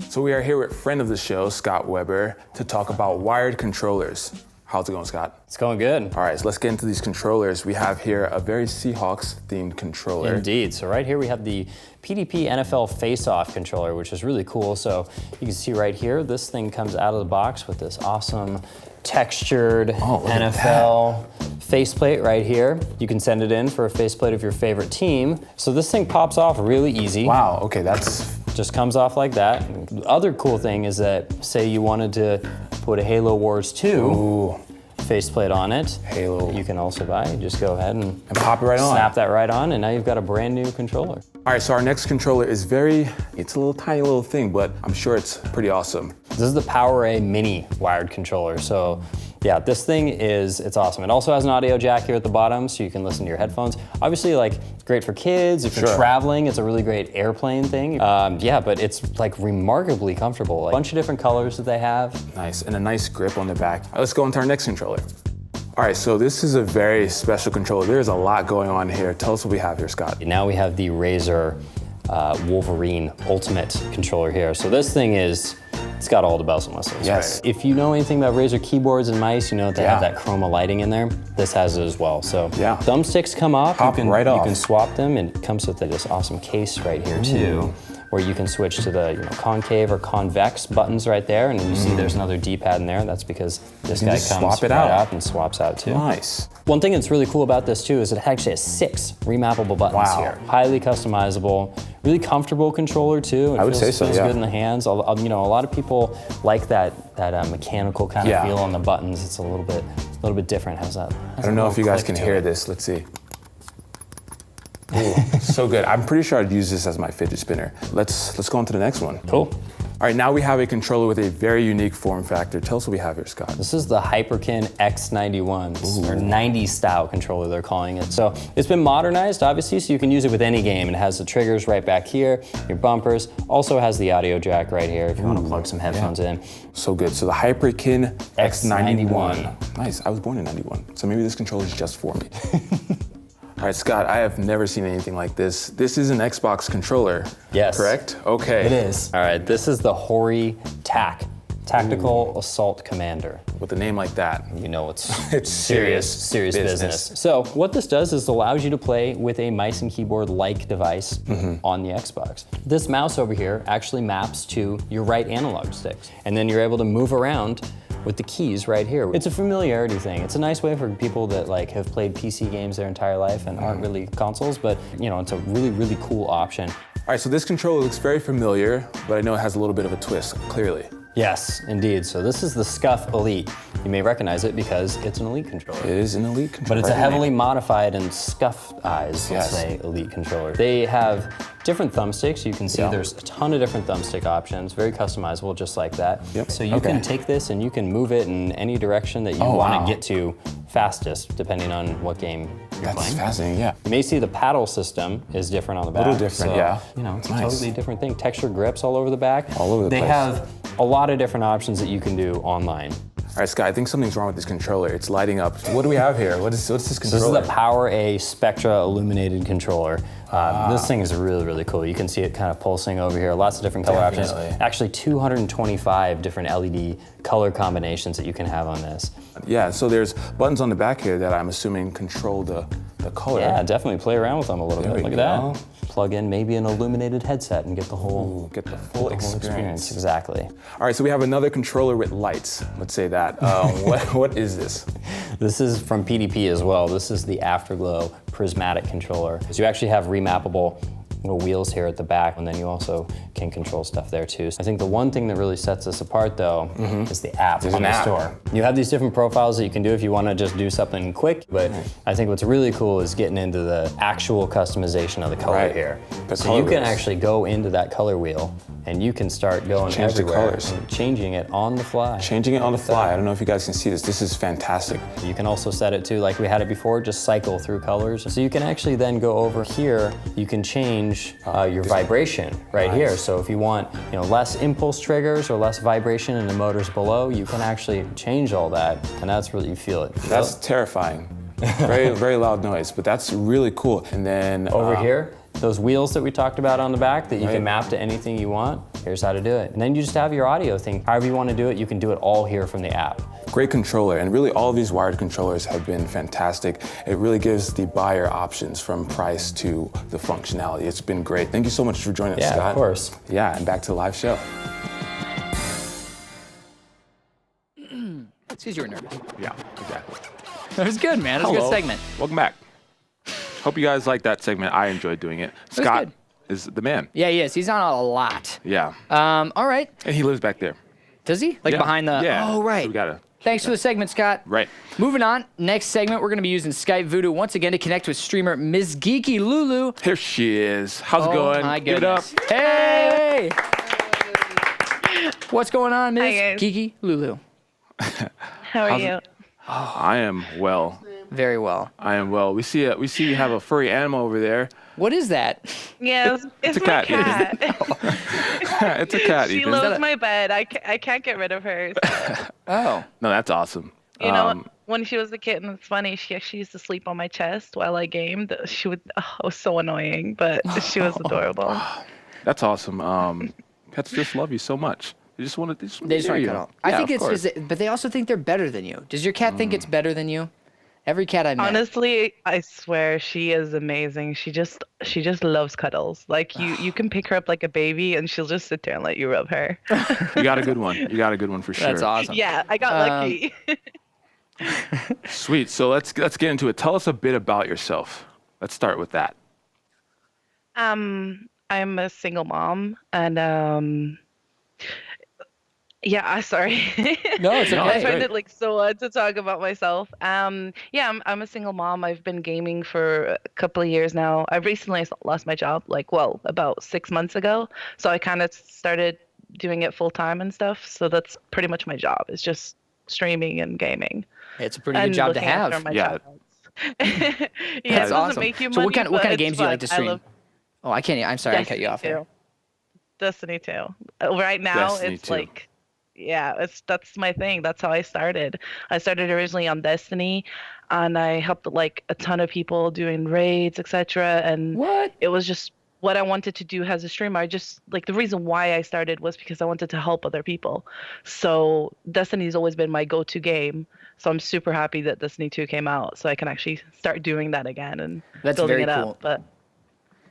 So we are here with friend of the show, Scott Weber, to talk about wired controllers. How's it going, Scott? It's going good. All right, so let's get into these controllers. We have here a very Seahawks-themed controller. Indeed. So right here we have the PDP NFL Face-Off controller, which is really cool. So you can see right here, this thing comes out of the box with this awesome textured NFL faceplate right here. You can send it in for a faceplate of your favorite team. So this thing pops off really easy. Wow, okay, that's... Just comes off like that. The other cool thing is that, say you wanted to put a Halo Wars 2 faceplate on it, Halo. you can also buy it. Just go ahead and pop it right on. Snap that right on, and now you've got a brand new controller. All right, so our next controller is it's a little tiny little thing, but I'm sure it's pretty awesome. This is the PowerA Mini wired controller. So Yeah, this thing it's awesome. It also has an audio jack here at the bottom, so you can listen to your headphones. Obviously, like, it's great for kids. If you're traveling, it's a really great airplane thing. Yeah, but it's like remarkably comfortable. Like, a bunch of different colors that they have. Nice, and a nice grip on the back. All right, let's go into our next controller. All right, so this is a very special controller. There's a lot going on here. Tell us what we have here, Scott. Now we have the Razer Wolverine Ultimate controller here. So this thing it's got all the bells and whistles. Yes. Right? If you know anything about Razer keyboards and mice, you know that they have that chroma lighting in there. This has it as well. So thumbsticks come off. Pop right off. You can swap them, and it comes with this awesome case right here too, where you can switch to the concave or convex buttons right there, and you see there's another D-pad in there. That's because this guy comes right up and swaps out too. Nice. One thing that's really cool about this too is it actually has 6 remappable buttons here. Highly customizable, really comfortable controller too. I would say so, feels good in the hands. A lot of people like that mechanical kind of feel on the buttons. It's a little bit different. How's that? I don't know if you guys can hear this. Let's see. Ooh, so good. I'm pretty sure I'd use this as my fidget spinner. Let's go on to the next one. Cool. All right, now we have a controller with a very unique form factor. Tell us what we have here, Scott. This is the Hyperkin X91, or 90 style controller they're calling it. So it's been modernized, obviously, so you can use it with any game. It has the triggers right back here, your bumpers. Also has the audio jack right here if you want to plug some headphones in. So good. So the Hyperkin X91. Nice. I was born in 91, so maybe this controller is just for me. All right, Scott, I have never seen anything like this. This is an Xbox controller, yes. Correct? Okay. It is. All right, this is the Hori TAC, Tactical Assault Commander. With a name like that. You know it's serious business. So what this does is allows you to play with a mice and keyboard-like device on the Xbox. This mouse over here actually maps to your right analog sticks, and then you're able to move around with the keys right here. It's a familiarity thing. It's a nice way for people that have played PC games their entire life and aren't really consoles, but it's a really, really cool option. All right, so this controller looks very familiar, but I know it has a little bit of a twist, clearly. Yes, indeed. So this is the Scuf Elite. You may recognize it because it's an Elite controller. It is an Elite controller. But it's a heavily modified and scuffed eyes, let's say, Elite controller. They have different thumbsticks. You can see there's a ton of different thumbstick options, very customizable, just like that. Yep. So you can take this and you can move it in any direction that you want to get to fastest, depending on what game you're playing. That's fascinating, yeah. You may see the paddle system is different on the back. A little different, so, it's a totally different thing. Texture grips all over the back. All over the place. They have a lot of different options that you can do online. All right, Scott, I think something's wrong with this controller. It's lighting up. What do we have here? What's this controller? So this is the Power A Spectra illuminated controller. This thing is really, really cool. You can see it kind of pulsing over here. Lots of different color options. Actually, 225 different LED color combinations that you can have on this. Yeah, so there's buttons on the back here that I'm assuming control the color. Yeah, definitely play around with them a little bit. Look at that. Plug in maybe an illuminated headset and get the whole, full experience. Exactly. All right, so we have another controller with lights. Let's say that. What is this? This is from PDP as well. This is the Afterglow Prismatic controller. So you actually have remappable little wheels here at the back, and then you also can control stuff there too. I think the one thing that really sets this apart though is the app on the store. You have these different profiles that you can do if you want to just do something quick, but I think what's really cool is getting into the actual customization of the color here. So you can actually go into that color wheel and you can start going everywhere and changing it on the fly. Changing it on the fly. I don't know if you guys can see this. This is fantastic. You can also set it to, like we had it before, just cycle through colors. So you can actually then go over here, you can change your vibration right here. So if you want less impulse triggers or less vibration in the motors below, you can actually change all that, and that's really, you feel it. That's terrifying. Very, very loud noise, but that's really cool. And then over here, those wheels that we talked about on the back that you can map to anything you want, here's how to do it. And then you just have your audio thing. However you want to do it, you can do it all here from the app. Great controller, and really all of these wired controllers have been fantastic. It really gives the buyer options from price to the functionality. It's been great. Thank you so much for joining us, Scott. Yeah, of course. Yeah, and back to the live show. It's because you were nervous. Yeah, exactly. That was good, man. It was a good segment. Welcome back. Hope you guys liked that segment. I enjoyed doing it. Scott is the man. Yeah, he is. He's on a lot. Yeah. All right. And he lives back there. Does he? Like behind the... Yeah. Oh, right. So we gotta... Thanks for the segment, Scott. Right. Moving on. Next segment, we're going to be using Skype Voodoo once again to connect with streamer Ms. Geeky Lulu. Here she is. How's it going? Oh, my Get up. goodness. Hey! What's going on, Ms. Hi, guys. Geeky Lulu? How are you? I am well. Very well. I am well. We see you have a furry animal over there. What is that? Yes, it's a my cat. cat. It's a cat. She Ethan. loves my bed. I can't get rid of her. So. Oh. No, that's awesome. You know, when she was a kitten, it's funny. She used to sleep on my chest while I gamed. She would. Oh, it was so annoying, but she was adorable. That's awesome. Cats just love you so much. They just want to. They just want to cuddle. I think of course. but they also think they're better than you. Does your cat think it's better than you? Every cat I met. Honestly, I swear she is amazing. She just loves cuddles. Like you can pick her up like a baby, and she'll just sit there and let you rub her. You got a good one. You got a good one for sure. That's awesome. Yeah, I got lucky. Sweet. So let's get into it. Tell us a bit about yourself. Let's start with that. I'm a single mom, and yeah, sorry. No, it's okay. I find it like so odd to talk about myself. Yeah, I'm a single mom. I've been gaming for a couple of years now. I recently lost my job, about 6 months ago. So I kind of started doing it full time and stuff. So that's pretty much my job. It's just streaming and gaming. It's a pretty good job to have. Yeah. Yeah, That's it doesn't awesome. make you So money. what kind of but games it's do you fun. like to stream? Oh, I can't. I'm sorry, I cut you off there. Destiny 2. Right now, Destiny it's 2. like, yeah, that's my thing. That's how I started. I started originally on Destiny, and I helped like a ton of people doing raids, etc. And it was just what I wanted to do as a streamer. I just like the reason why I started was because I wanted to help other people. So Destiny's always been my go-to game. So I'm super happy that Destiny 2 came out, so I can actually start doing that again and building very it cool. up. But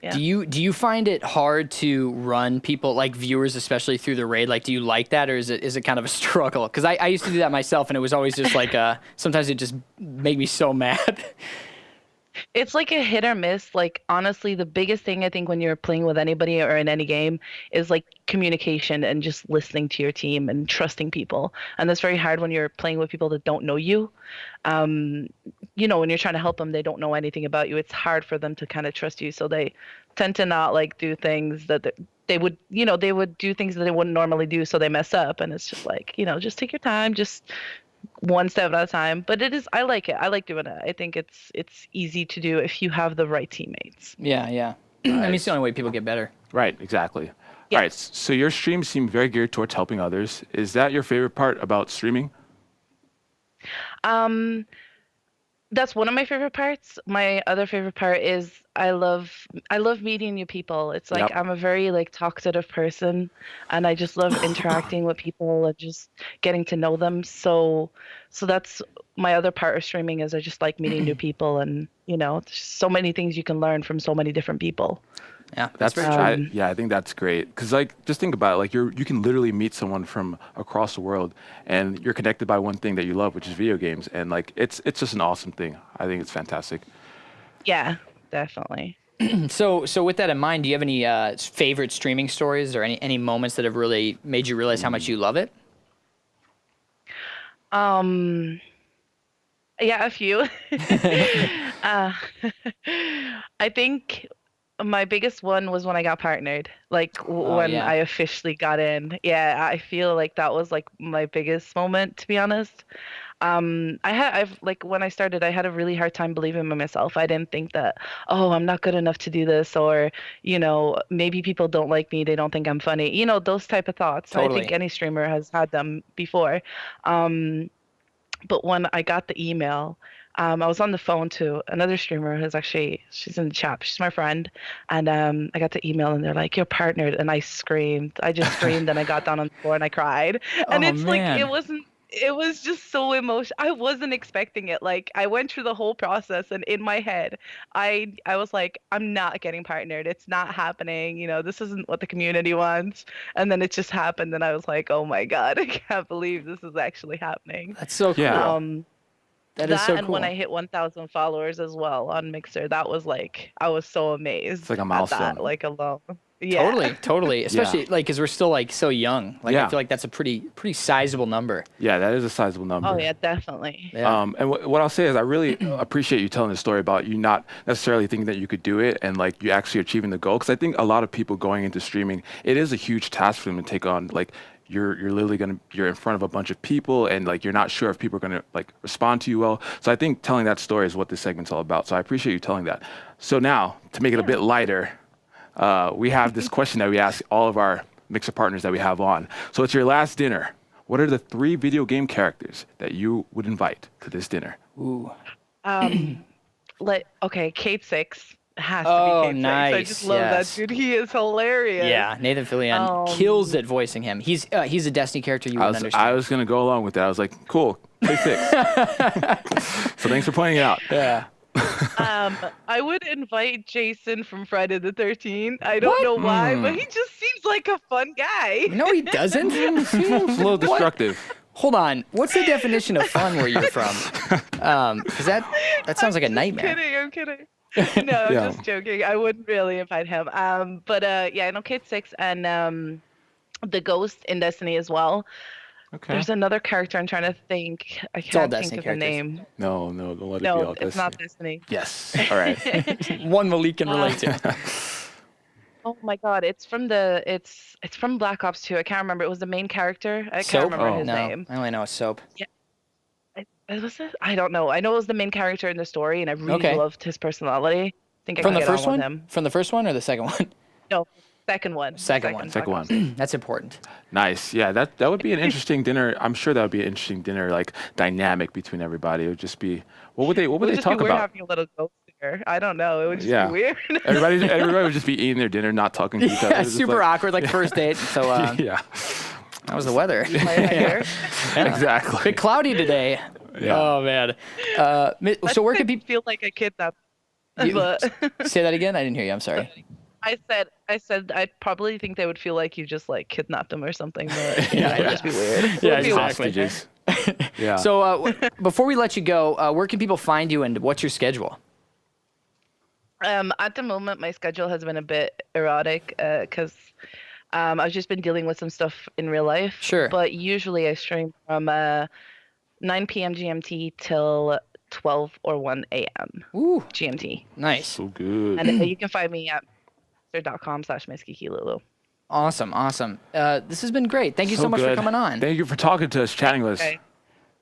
yeah. Do you find it hard to run people, like viewers, especially through the raid? Like, do you like that, or is it kind of a struggle? Because I used to do that myself, and it was always just like sometimes it just made me so mad. It's like a hit or miss. Like, honestly, the biggest thing I think when you're playing with anybody or in any game is like communication and just listening to your team and trusting people. And that's very hard when you're playing with people that don't know you. You know, when you're trying to help them, they don't know anything about you. It's hard for them to kind of trust you. So they tend to not like do things that they would do things that they wouldn't normally do. So they mess up. And it's just like, just take your time, just one step at a time. But I like it. I like doing it. I think it's easy to do if you have the right teammates. Yeah. I mean, it's the only way people get better. Right. Exactly. Yeah. All right. So your streams seem very geared towards helping others. Is that your favorite part about streaming? That's one of my favorite parts. My other favorite part is I love meeting new people. It's like I'm a very like talkative person, and I just love interacting with people and just getting to know them. So that's my other part of streaming is I just like meeting new people, and there's so many things you can learn from so many different people. Yeah, that's very true. I think that's great because just think about it. You can literally meet someone from across the world, and you're connected by one thing that you love, which is video games, and it's just an awesome thing. I think it's fantastic. Yeah, definitely. So with that in mind, do you have any favorite streaming stories or any moments that have really made you realize how much you love it? Yeah, a few. I think my biggest one was when I got partnered, when I officially got in. Yeah, I feel like that was like my biggest moment, to be honest. When I started, I had a really hard time believing in myself. I didn't think that, I'm not good enough to do this, or, maybe people don't like me. They don't think I'm funny. Those type of thoughts. Totally. I think any streamer has had them before. But when I got the email, I was on the phone to another streamer she's in the chat. She's my friend. And I got the email and they're like, you're partnered. And I screamed. I just screamed and I got down on the floor and I cried. And it was just so emotional. I wasn't expecting it. Like, I went through the whole process and in my head, I was like, I'm not getting partnered. It's not happening. This isn't what the community wants. And then it just happened. And I was like, oh my God, I can't believe this is actually happening. That's so cool. That is so cool. And when I hit 1,000 followers as well on Mixer, that was like, I was so amazed. It's like a milestone. At that, alone. Yeah. Totally. Especially because we're still so young. I feel like that's a pretty sizable number. Yeah, that is a sizable number. Oh yeah, definitely. Yeah. And what I'll say is I really appreciate you telling the story about you not necessarily thinking that you could do it and you actually achieving the goal. Because I think a lot of people going into streaming, it is a huge task for them to take on. you're literally you're in front of a bunch of people, and like you're not sure if people are gonna like respond to you well. So I think telling that story is what this segment's all about. So I appreciate you telling that. So now to make it a bit lighter, we have this question that we ask all of our Mixer partners that we have on. So it's your last dinner. What are the 3 video game characters that you would invite to this dinner? Ooh. Kate Six has to Oh, be Kate nice. Six. I just love Yes. that dude. He is hilarious. Yeah, Nathan Fillion kills it voicing him. He's a Destiny character you wouldn't understand. I was gonna go along with that. I was like, cool, play 6. So thanks for pointing it out. Yeah. I would invite Jason from Friday the 13th. I don't know why, but he just seems like a fun guy. No, he doesn't. It's a little destructive. Hold on. What's the definition of fun where you're from? Because that sounds like a nightmare. I'm kidding. No, I'm just joking. I wouldn't really invite him. But I know Kid Six and the Ghost in Destiny as well. Okay. There's another character I'm trying to think. I can't think of the name. No, don't let it be No, all it's Destiny. not Destiny. Yes. All right. One Malik can relate to. Oh my God! It's from Black Ops 2. I can't remember. It was the main character. I Soap? can't remember his No, name. I only know it's Soap. Was it? I don't know. I know it was the main character in the story, and I really loved his personality. I think I From could the get first on one? with him. From the first one or the second one? No, second one. Second one. Second one. That's important. Nice. Yeah, that would be an interesting dinner. I'm sure that would be an interesting dinner, like dynamic between everybody. It would just be what would they talk We're about? having a little ghost there. I don't know. It would just be weird. everybody would just be eating their dinner, not talking to each other. Yeah, Just super like, awkward, like first date. So yeah, that was the weather. exactly. Bit cloudy today. Yeah. Oh man. So where can people feel like I kidnapped? You- But say that again? I didn't hear you. I'm sorry. I said I'd probably think they would feel like you just like kidnapped them or something. But Yeah, it'd just be weird. Yeah, It'd be exactly. weird. Hostages. Yeah. So before we let you go, where can people find you and what's your schedule? At the moment, my schedule has been a bit erratic because I've just been dealing with some stuff in real life. Sure. But usually I stream from 9 p.m. GMT till 12 or 1 a.m. Ooh, GMT. nice. So good. And you can find me at mixer.com/MySkikilulu. Awesome. This has been great. Thank you so much for good. coming on. Thank you for talking to us, chatting with us. Okay.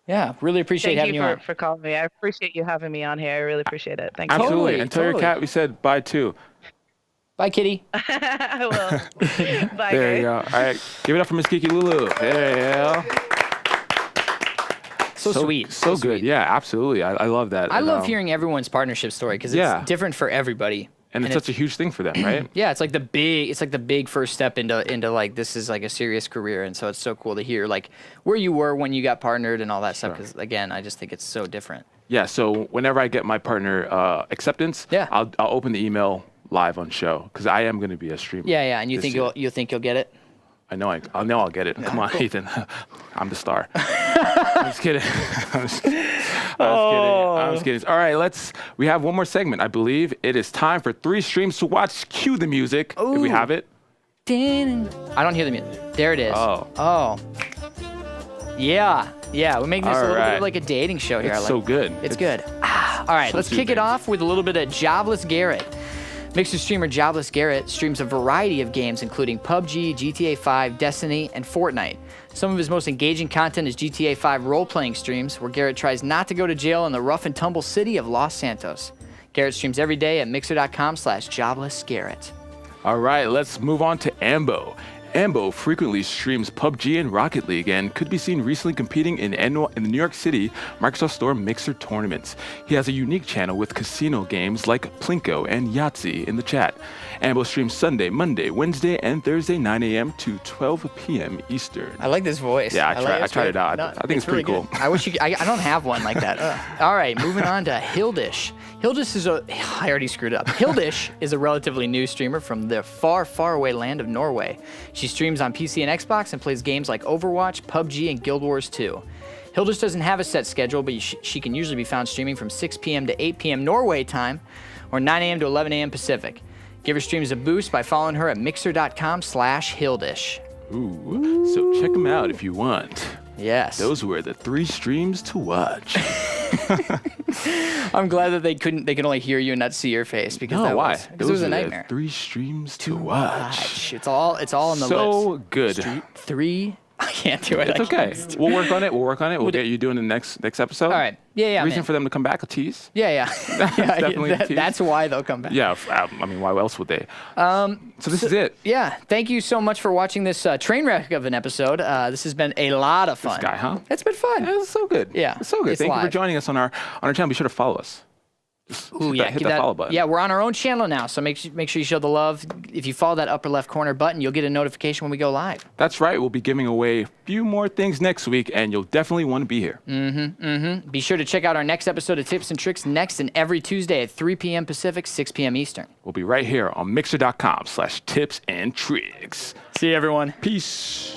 Yeah, really appreciate Thank having you you on. for calling me. I appreciate you having me on here. I really appreciate it. Thank you. Absolutely. Totally, And tell your totally. cat we said bye too. Bye, kitty. I will. Bye, There you guys. go. All right. Give it up for Miss Kiki Lulu. There you go. So sweet. So good. sweet. Yeah, absolutely. I love that. I And, love hearing everyone's partnership story because it's Yeah. different for everybody. And it's such a huge thing for them, right? Yeah, it's like the big first step into like this is like a serious career, and so it's so cool to hear like where you were when you got partnered and all that stuff. Because again, I just think it's so different. Yeah. So whenever I get my partner acceptance, Yeah. I'll open the email live on show because I am going to be a streamer. Yeah, and you this think year. you'll get it? I know I'll get it. Come on, Ethan. I'm the star. I'm just kidding. I'm just kidding. All right, we have one more segment. I believe it is time for 3 streams to watch. Cue the music. If we have it. I don't hear the music. There it is. Oh. Yeah. We're making this a All little bit right. of like a dating show here. It's so good. It's good. All right, let's kick it off with a little bit of Jobless Garrett. Mixer streamer Jobless Garrett streams a variety of games including PUBG, GTA 5, Destiny, and Fortnite. Some of his most engaging content is GTA 5 role-playing streams, where Garrett tries not to go to jail in the rough and tumble city of Los Santos. Garrett streams every day at mixer.com/JoblessGarrett. All right, let's move on to Ambo. Ambo frequently streams PUBG and Rocket League and could be seen recently competing in the New York City Microsoft Store Mixer tournaments. He has a unique channel with casino games like Plinko and Yahtzee in the chat. Ambo streams Sunday, Monday, Wednesday, and Thursday 9 a.m. to 12 p.m. Eastern. I like this voice. Yeah, like I tried it out. I think it's pretty really cool. good. I wish you could, I don't have one like that. All right, moving on to Hildish. Hildish is I already screwed up. Hildish is a relatively new streamer from the far, far away land of Norway. She streams on PC and Xbox and plays games like Overwatch, PUBG, and Guild Wars 2. Hildish doesn't have a set schedule, but she can usually be found streaming from 6 p.m. to 8 p.m. Norway time or 9 a.m. to 11 a.m. Pacific. Give her streams a boost by following her at mixer.com/Hildish. Ooh, so check them out if you want. Yes. Those were the 3 streams to watch. I'm glad that they can only hear you and not see your face because it was a nightmare. 3 streams to watch. It's all in the list. So good. Three. I can't do it. It's okay. We'll work on it. We'll get you doing the next episode. All right. Yeah. Reason man. for them to come back, a tease. Yeah. Definitely a tease. That's why they'll come back. Yeah. I mean, why else would they? So this is it. Yeah. Thank you so much for watching this train wreck of an episode. This has been a lot of fun. This guy, huh? It's been fun. Yeah, it's so good. Yeah. It's so good. It's Thank you live. for joining us on our channel. Be sure to follow us. Ooh, Hit that follow button. Yeah, we're on our own channel now, so make sure you show the love. If you follow that upper left corner button, you'll get a notification when we go live. That's right. We'll be giving away a few more things next week, and you'll definitely want to be here. Be sure to check out our next episode of Tips and Tricks next and every Tuesday at 3 p.m. Pacific, 6 p.m. Eastern. We'll be right here on Mixer.com/tipsandtricks. See you, everyone. Peace.